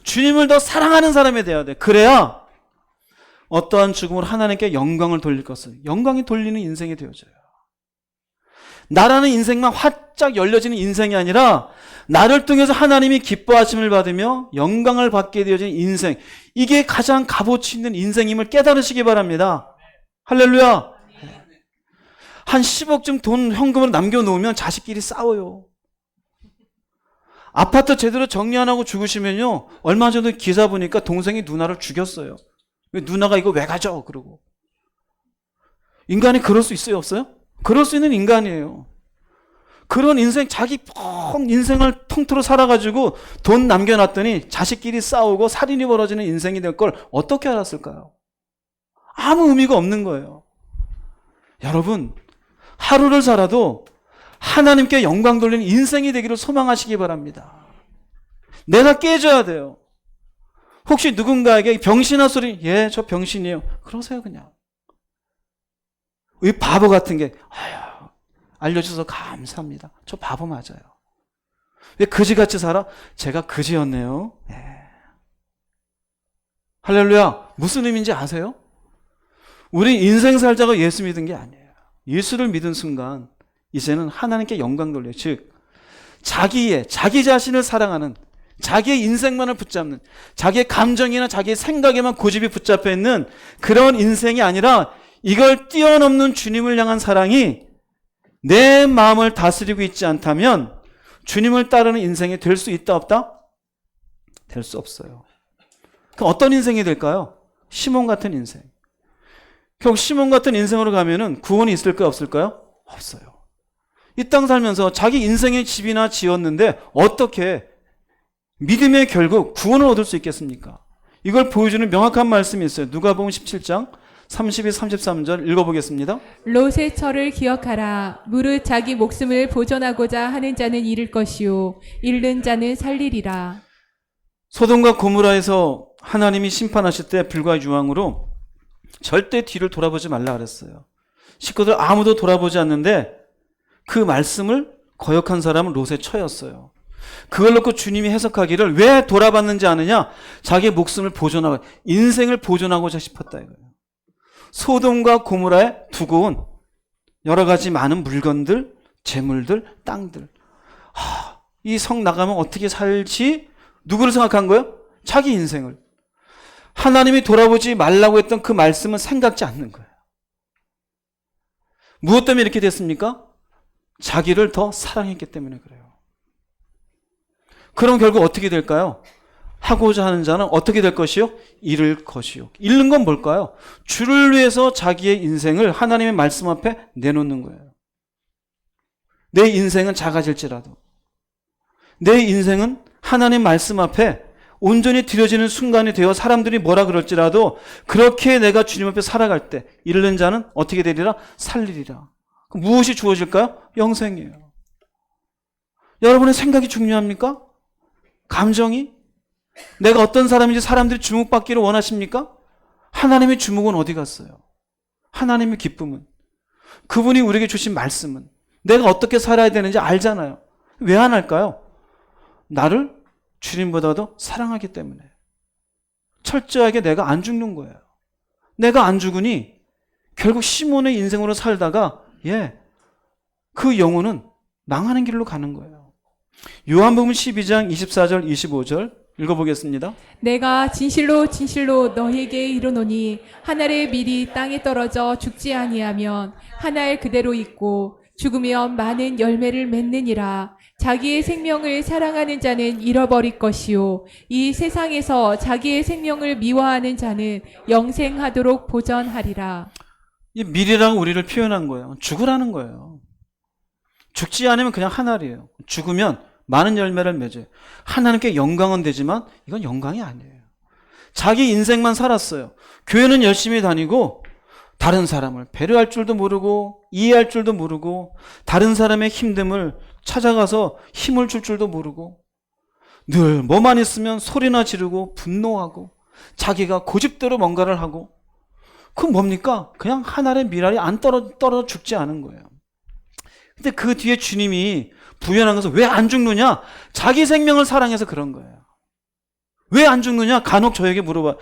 주님을 더 사랑하는 사람이 돼야 돼요. 그래야 어떠한 죽음으로 하나님께 영광을 돌릴 것을, 영광이 돌리는 인생이 되어져요. 나라는 인생만 활짝 열려지는 인생이 아니라 나를 통해서 하나님이 기뻐하심을 받으며 영광을 받게 되어진 인생, 이게 가장 값어치 있는 인생임을 깨달으시기 바랍니다. 할렐루야. 한 10억쯤 돈 현금으로 남겨놓으면 자식끼리 싸워요. 아파트 제대로 정리 안 하고 죽으시면요, 얼마 전에 기사 보니까 동생이 누나를 죽였어요. 누나가 이거 왜 가져? 그러고. 인간이 그럴 수 있어요? 없어요? 그럴 수 있는 인간이에요. 그런 인생, 자기 인생을 통틀어 살아가지고 돈 남겨놨더니 자식끼리 싸우고 살인이 벌어지는 인생이 될 걸 어떻게 알았을까요? 아무 의미가 없는 거예요. 여러분, 하루를 살아도 하나님께 영광 돌리는 인생이 되기를 소망하시기 바랍니다. 내가 깨져야 돼요. 혹시 누군가에게 병신아 소리, 예, 저 병신이에요. 그러세요, 그냥. 이 바보 같은 게, 알려주셔서 감사합니다. 저 바보 맞아요. 왜 그지같이 살아? 제가 그지였네요. 예. 할렐루야. 무슨 의미인지 아세요? 우리 인생 살자고 예수 믿은 게 아니에요. 예수를 믿은 순간 이제는 하나님께 영광 돌려요. 즉 자기 자신을 사랑하는, 자기의 인생만을 붙잡는, 자기의 감정이나 자기의 생각에만 고집이 붙잡혀 있는 그런 인생이 아니라 이걸 뛰어넘는 주님을 향한 사랑이 내 마음을 다스리고 있지 않다면 주님을 따르는 인생이 될 수 있다 없다? 될 수 없어요. 그럼 어떤 인생이 될까요? 시몬 같은 인생. 결국 시몬 같은 인생으로 가면은 구원이 있을까요? 없을까요? 없어요. 이 땅 살면서 자기 인생의 집이나 지었는데 어떻게 믿음의 결국 구원을 얻을 수 있겠습니까? 이걸 보여주는 명확한 말씀이 있어요. 누가복음 17장 32, 33절 읽어보겠습니다. 롯의 철을 기억하라. 무릇 자기 목숨을 보존하고자 하는 자는 잃을 것이요 잃는 자는 살리리라. 소돔과 고모라에서 하나님이 심판하실 때 불과 유황으로 절대 뒤를 돌아보지 말라 그랬어요. 식구들 아무도 돌아보지 않는데 그 말씀을 거역한 사람은 롯의 처였어요. 그걸 놓고 주님이 해석하기를 왜 돌아봤는지 아느냐? 자기 목숨을 보존하고, 인생을 보존하고자 싶었다 이거예요. 소돔과 고모라에 두고 온 여러 가지 많은 물건들, 재물들, 땅들. 이 성 나가면 어떻게 살지? 누구를 생각한 거예요? 자기 인생을. 하나님이 돌아보지 말라고 했던 그 말씀은 생각지 않는 거예요. 무엇 때문에 이렇게 됐습니까? 자기를 더 사랑했기 때문에 그래요. 그럼 결국 어떻게 될까요? 하고자 하는 자는 어떻게 될 것이요? 잃을 것이요. 잃는 건 뭘까요? 주를 위해서 자기의 인생을 하나님의 말씀 앞에 내놓는 거예요. 내 인생은 작아질지라도, 내 인생은 하나님 말씀 앞에 온전히 드려지는 순간이 되어 사람들이 뭐라 그럴지라도 그렇게 내가 주님 앞에 살아갈 때 잃는 자는 어떻게 되리라? 살리리라. 그럼 무엇이 주어질까요? 영생이에요. 여러분의 생각이 중요합니까? 감정이? 내가 어떤 사람인지 사람들이 주목받기를 원하십니까? 하나님의 주목은 어디 갔어요? 하나님의 기쁨은? 그분이 우리에게 주신 말씀은? 내가 어떻게 살아야 되는지 알잖아요. 왜 안 할까요? 나를 주님보다도 사랑하기 때문에. 철저하게 내가 안 죽는 거예요. 내가 안 죽으니 결국 시몬의 인생으로 살다가 그 영혼은 망하는 길로 가는 거예요. 요한복음 12장 24절 25절 읽어보겠습니다. 내가 진실로 진실로 너희에게 이르노니 한 알의 밀이 땅에 떨어져 죽지 아니하면 한 알 그대로 있고 죽으면 많은 열매를 맺느니라. 자기의 생명을 사랑하는 자는 잃어버릴 것이요 이 세상에서 자기의 생명을 미워하는 자는 영생하도록 보전하리라. 이 밀이랑 우리를 표현한 거예요. 죽으라는 거예요. 죽지 않으면 그냥 한 알이에요. 죽으면 많은 열매를 맺어요. 하나님께 영광은 되지만 이건 영광이 아니에요. 자기 인생만 살았어요. 교회는 열심히 다니고 다른 사람을 배려할 줄도 모르고 이해할 줄도 모르고 다른 사람의 힘듦을 찾아가서 힘을 줄 줄도 모르고 늘 뭐만 있으면 소리나 지르고 분노하고 자기가 고집대로 뭔가를 하고 그건 뭡니까? 그냥 하나의 밀알이 안 떨어져 죽지 않은 거예요. 근데 그 뒤에 주님이 부연한 것은 왜 안 죽느냐? 자기 생명을 사랑해서 그런 거예요. 왜 안 죽느냐? 간혹 저에게 물어봐.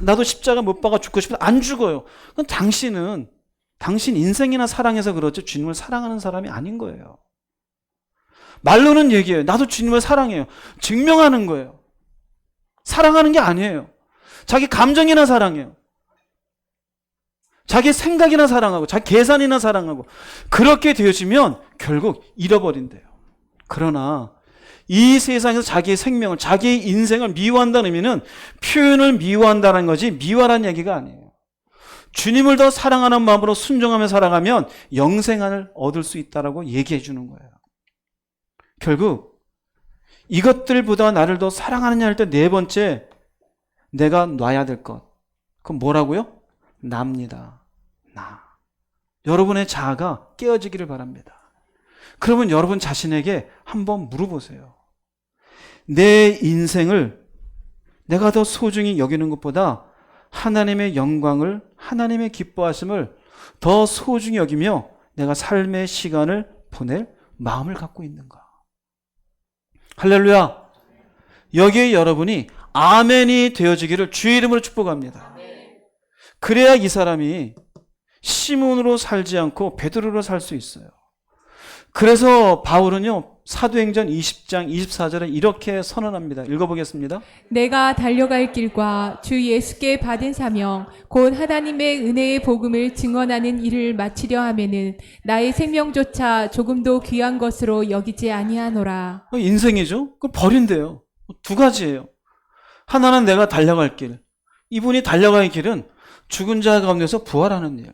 나도 십자가 못 박아 죽고 싶은데 안 죽어요. 그건 당신 인생이나 사랑해서 그렇지 주님을 사랑하는 사람이 아닌 거예요. 말로는 얘기해요. 나도 주님을 사랑해요. 증명하는 거예요. 사랑하는 게 아니에요. 자기 감정이나 사랑해요. 자기 생각이나 사랑하고 자기 계산이나 사랑하고 그렇게 되어지면 결국 잃어버린대요. 그러나 이 세상에서 자기의 생명을 자기의 인생을 미워한다는 의미는 표현을 미워한다는 거지 미워라는 얘기가 아니에요. 주님을 더 사랑하는 마음으로 순종하며 살아가면 영생을 얻을 수 있다라고 얘기해 주는 거예요. 결국 이것들보다 나를 더 사랑하느냐 할 때 네 번째 내가 놔야 될 것. 그건 뭐라고요? 나입니다. 나. 여러분의 자아가 깨어지기를 바랍니다. 그러면 여러분 자신에게 한번 물어보세요. 내 인생을 내가 더 소중히 여기는 것보다 하나님의 영광을, 하나님의 기뻐하심을 더 소중히 여기며 내가 삶의 시간을 보낼 마음을 갖고 있는가? 할렐루야. 여기에 여러분이 아멘이 되어지기를 주의 이름으로 축복합니다. 그래야 이 사람이 시몬으로 살지 않고 베드로로 살 수 있어요. 그래서 바울은요, 사도행전 20장 24절에 이렇게 선언합니다. 읽어보겠습니다. 내가 달려갈 길과 주 예수께 받은 사명 곧 하나님의 은혜의 복음을 증언하는 일을 마치려 하면은 나의 생명조차 조금도 귀한 것으로 여기지 아니하노라. 인생이죠. 그걸 버린대요. 두 가지예요. 하나는 내가 달려갈 길. 이분이 달려갈 길은 죽은 자 가운데서 부활하는 일.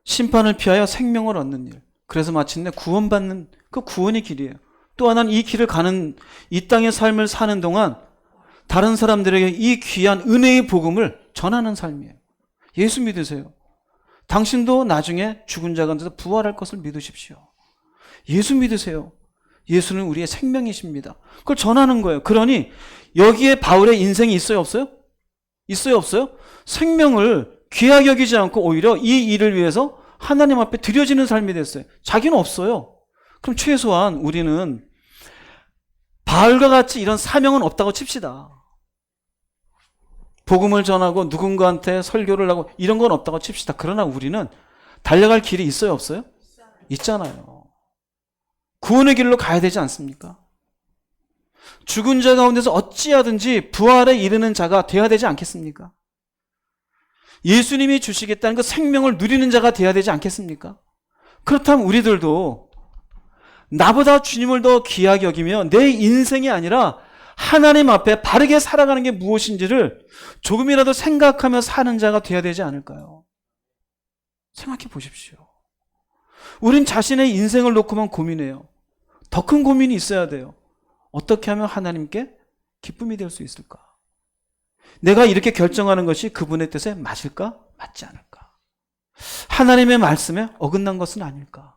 심판을 피하여 생명을 얻는 일. 그래서 마침내 구원받는 그 구원의 길이에요. 또 하나는 이 길을 가는 이 땅의 삶을 사는 동안 다른 사람들에게 이 귀한 은혜의 복음을 전하는 삶이에요. 예수 믿으세요. 당신도 나중에 죽은 자 가운데서 부활할 것을 믿으십시오. 예수 믿으세요. 예수는 우리의 생명이십니다. 그걸 전하는 거예요. 그러니 여기에 바울의 인생이 있어요, 없어요? 있어요, 없어요? 생명을 귀하게 여기지 않고 오히려 이 일을 위해서 하나님 앞에 드려지는 삶이 됐어요. 자기는 없어요. 그럼 최소한 우리는 바울과 같이 이런 사명은 없다고 칩시다. 복음을 전하고 누군가한테 설교를 하고 이런 건 없다고 칩시다. 그러나 우리는 달려갈 길이 있어요, 없어요? 있잖아요. 구원의 길로 가야 되지 않습니까? 죽은 자 가운데서 어찌하든지 부활에 이르는 자가 되어야 되지 않겠습니까? 예수님이 주시겠다는 그 생명을 누리는 자가 되어야 되지 않겠습니까? 그렇다면 우리들도 나보다 주님을 더 귀하게 여기며 내 인생이 아니라 하나님 앞에 바르게 살아가는 게 무엇인지를 조금이라도 생각하며 사는 자가 되어야 되지 않을까요? 생각해 보십시오. 우린 자신의 인생을 놓고만 고민해요. 더 큰 고민이 있어야 돼요. 어떻게 하면 하나님께 기쁨이 될 수 있을까? 내가 이렇게 결정하는 것이 그분의 뜻에 맞을까? 맞지 않을까? 하나님의 말씀에 어긋난 것은 아닐까?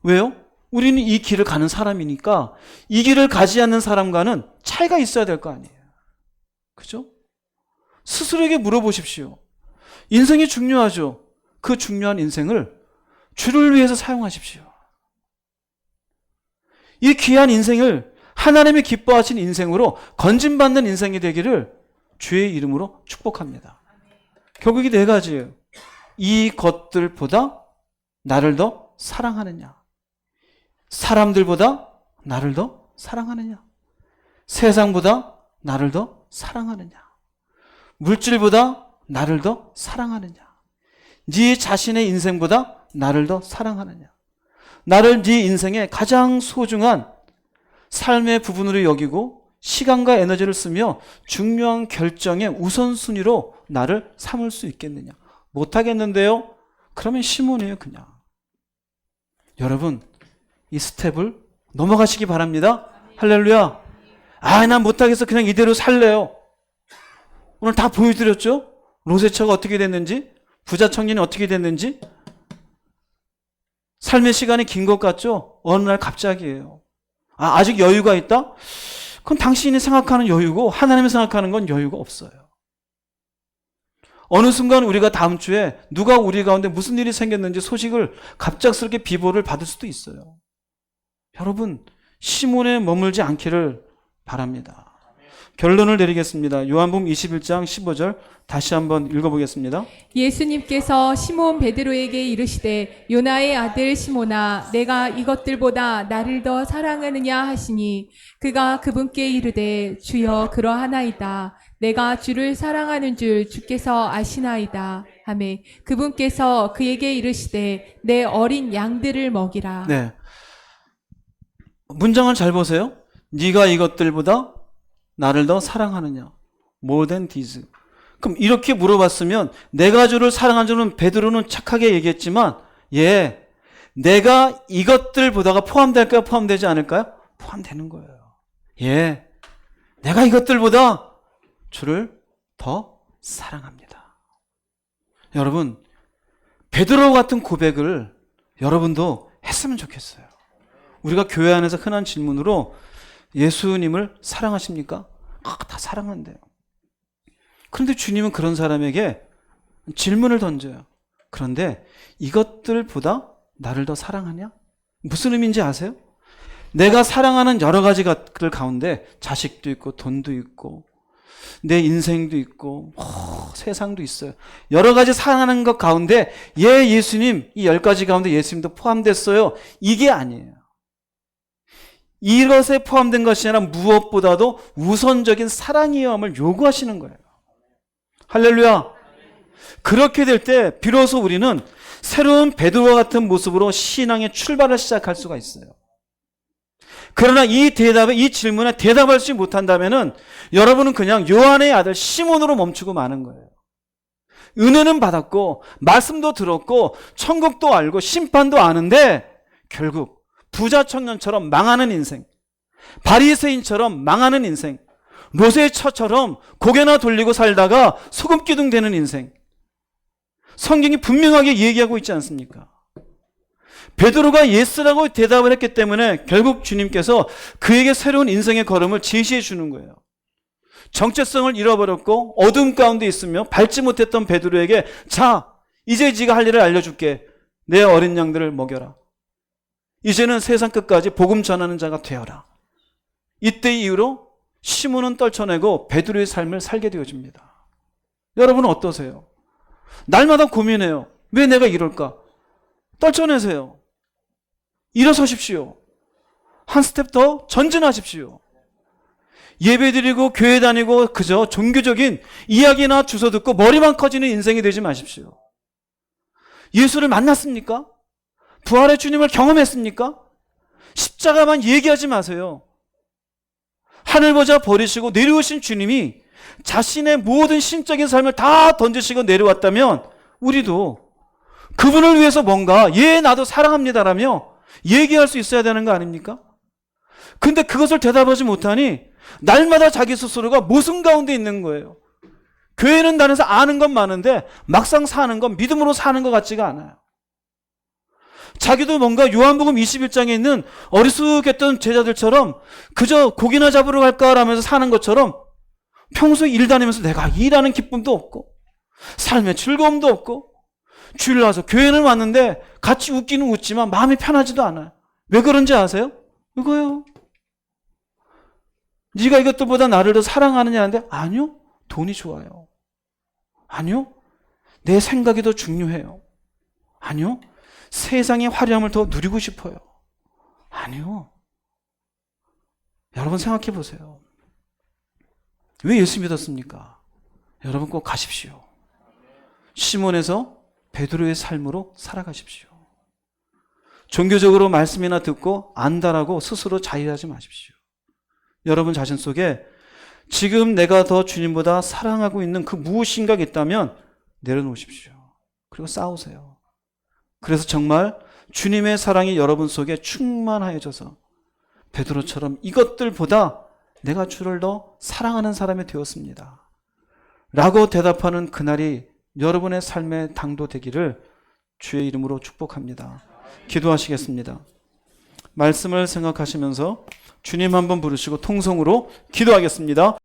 왜요? 우리는 이 길을 가는 사람이니까 이 길을 가지 않는 사람과는 차이가 있어야 될 거 아니에요. 그죠? 스스로에게 물어보십시오. 인생이 중요하죠. 그 중요한 인생을 주를 위해서 사용하십시오. 이 귀한 인생을 하나님이 기뻐하신 인생으로 건진받는 인생이 되기를 주의 이름으로 축복합니다. 결국 이 네 가지예요. 이 것들보다 나를 더 사랑하느냐, 사람들보다 나를 더 사랑하느냐, 세상보다 나를 더 사랑하느냐, 물질보다 나를 더 사랑하느냐, 네 자신의 인생보다 나를 더 사랑하느냐, 나를 네 인생의 가장 소중한 삶의 부분으로 여기고 시간과 에너지를 쓰며 중요한 결정의 우선순위로 나를 삼을 수 있겠느냐. 못하겠는데요? 그러면 시몬이에요, 그냥. 여러분, 이 스텝을 넘어가시기 바랍니다. 할렐루야. 난 못하겠어. 그냥 이대로 살래요. 오늘 다 보여드렸죠? 롯의 어떻게 됐는지, 부자 청년이 어떻게 됐는지. 삶의 시간이 긴 것 같죠? 어느 날 갑자기예요. 아직 여유가 있다? 그건 당신이 생각하는 여유고 하나님이 생각하는 건 여유가 없어요. 어느 순간 우리가 다음 주에 누가 우리 가운데 무슨 일이 생겼는지 소식을 갑작스럽게 비보를 받을 수도 있어요. 여러분, 시몬에 머물지 않기를 바랍니다. 결론을 내리겠습니다. 요한복음 21장 15절 다시 한번 읽어보겠습니다. 예수님께서 시몬 베드로에게 이르시되 요나의 아들 시몬아 내가 이것들보다 나를 더 사랑하느냐 하시니 그가 그분께 이르되 주여 그러하나이다. 내가 주를 사랑하는 줄 주께서 아시나이다 하매 그분께서 그에게 이르시되 내 어린 양들을 먹이라. 네, 문장을 잘 보세요. 네가 이것들보다 나를 더 사랑하느냐? More than these. 그럼 이렇게 물어봤으면 내가 주를 사랑한 줄은 베드로는 착하게 얘기했지만 내가 이것들보다가 포함될까요? 포함되지 않을까요? 포함되는 거예요. 내가 이것들보다 주를 더 사랑합니다. 여러분, 베드로 같은 고백을 여러분도 했으면 좋겠어요. 우리가 교회 안에서 흔한 질문으로 예수님을 사랑하십니까? 다 사랑한대요. 그런데 주님은 그런 사람에게 질문을 던져요. 그런데 이것들보다 나를 더 사랑하냐? 무슨 의미인지 아세요? 내가 사랑하는 여러 가지 것들 가운데 자식도 있고 돈도 있고 내 인생도 있고 세상도 있어요. 여러 가지 사랑하는 것 가운데 예수님, 이 10가지 가운데 예수님도 포함됐어요. 이게 아니에요. 이것에 포함된 것이 아니라 무엇보다도 우선적인 사랑이어함을 요구하시는 거예요. 할렐루야. 그렇게 될 때 비로소 우리는 새로운 베드로와 같은 모습으로 신앙의 출발을 시작할 수가 있어요. 그러나 이 질문에 대답하지 못한다면은 여러분은 그냥 요한의 아들 시몬으로 멈추고 마는 거예요. 은혜는 받았고 말씀도 들었고 천국도 알고 심판도 아는데 결국 부자 청년처럼 망하는 인생, 바리새인처럼 망하는 인생, 롯의 처처럼 고개나 돌리고 살다가 소금기둥 되는 인생. 성경이 분명하게 얘기하고 있지 않습니까? 베드로가 예스라고 대답을 했기 때문에 결국 주님께서 그에게 새로운 인생의 걸음을 제시해 주는 거예요. 정체성을 잃어버렸고 어둠 가운데 있으며 밟지 못했던 베드로에게 자, 이제 네가 할 일을 알려줄게. 내 어린 양들을 먹여라. 이제는 세상 끝까지 복음 전하는 자가 되어라. 이때 이후로 시몬은 떨쳐내고 베드로의 삶을 살게 되어집니다. 여러분은 어떠세요? 날마다 고민해요. 왜 내가 이럴까? 떨쳐내세요. 일어서십시오. 한 스텝 더 전진하십시오. 예배드리고 교회 다니고 그저 종교적인 이야기나 주워 듣고 머리만 커지는 인생이 되지 마십시오. 예수를 만났습니까? 부활의 주님을 경험했습니까? 십자가만 얘기하지 마세요. 하늘 보자 버리시고 내려오신 주님이 자신의 모든 신적인 삶을 다 던지시고 내려왔다면 우리도 그분을 위해서 뭔가 나도 사랑합니다라며 얘기할 수 있어야 되는 거 아닙니까? 근데 그것을 대답하지 못하니 날마다 자기 스스로가 모순 가운데 있는 거예요. 교회는 다녀서 아는 건 많은데 막상 사는 건 믿음으로 사는 것 같지가 않아요. 자기도 뭔가 요한복음 21장에 있는 어리숙했던 제자들처럼 그저 고기나 잡으러 갈까 라면서 사는 것처럼 평소에 일 다니면서 내가 일하는 기쁨도 없고 삶의 즐거움도 없고 주일 나와서 교회는 왔는데 같이 웃기는 웃지만 마음이 편하지도 않아요. 왜 그런지 아세요? 이거요. 네가 이것들보다 나를 더 사랑하느냐는데 아니요. 돈이 좋아요. 아니요. 내 생각이 더 중요해요. 아니요. 세상의 화려함을 더 누리고 싶어요. 아니요. 여러분 생각해 보세요. 왜 예수 믿었습니까? 여러분 꼭 가십시오. 시몬에서 베드로의 삶으로 살아가십시오. 종교적으로 말씀이나 듣고 안다라고 스스로 자유하지 마십시오. 여러분 자신 속에 지금 내가 더 주님보다 사랑하고 있는 그 무엇인가가 있다면 내려놓으십시오. 그리고 싸우세요. 그래서 정말 주님의 사랑이 여러분 속에 충만하여져서 베드로처럼 이것들보다 내가 주를 더 사랑하는 사람이 되었습니다. 라고 대답하는 그날이 여러분의 삶의 당도 되기를 주의 이름으로 축복합니다. 기도하시겠습니다. 말씀을 생각하시면서 주님 한번 부르시고 통성으로 기도하겠습니다.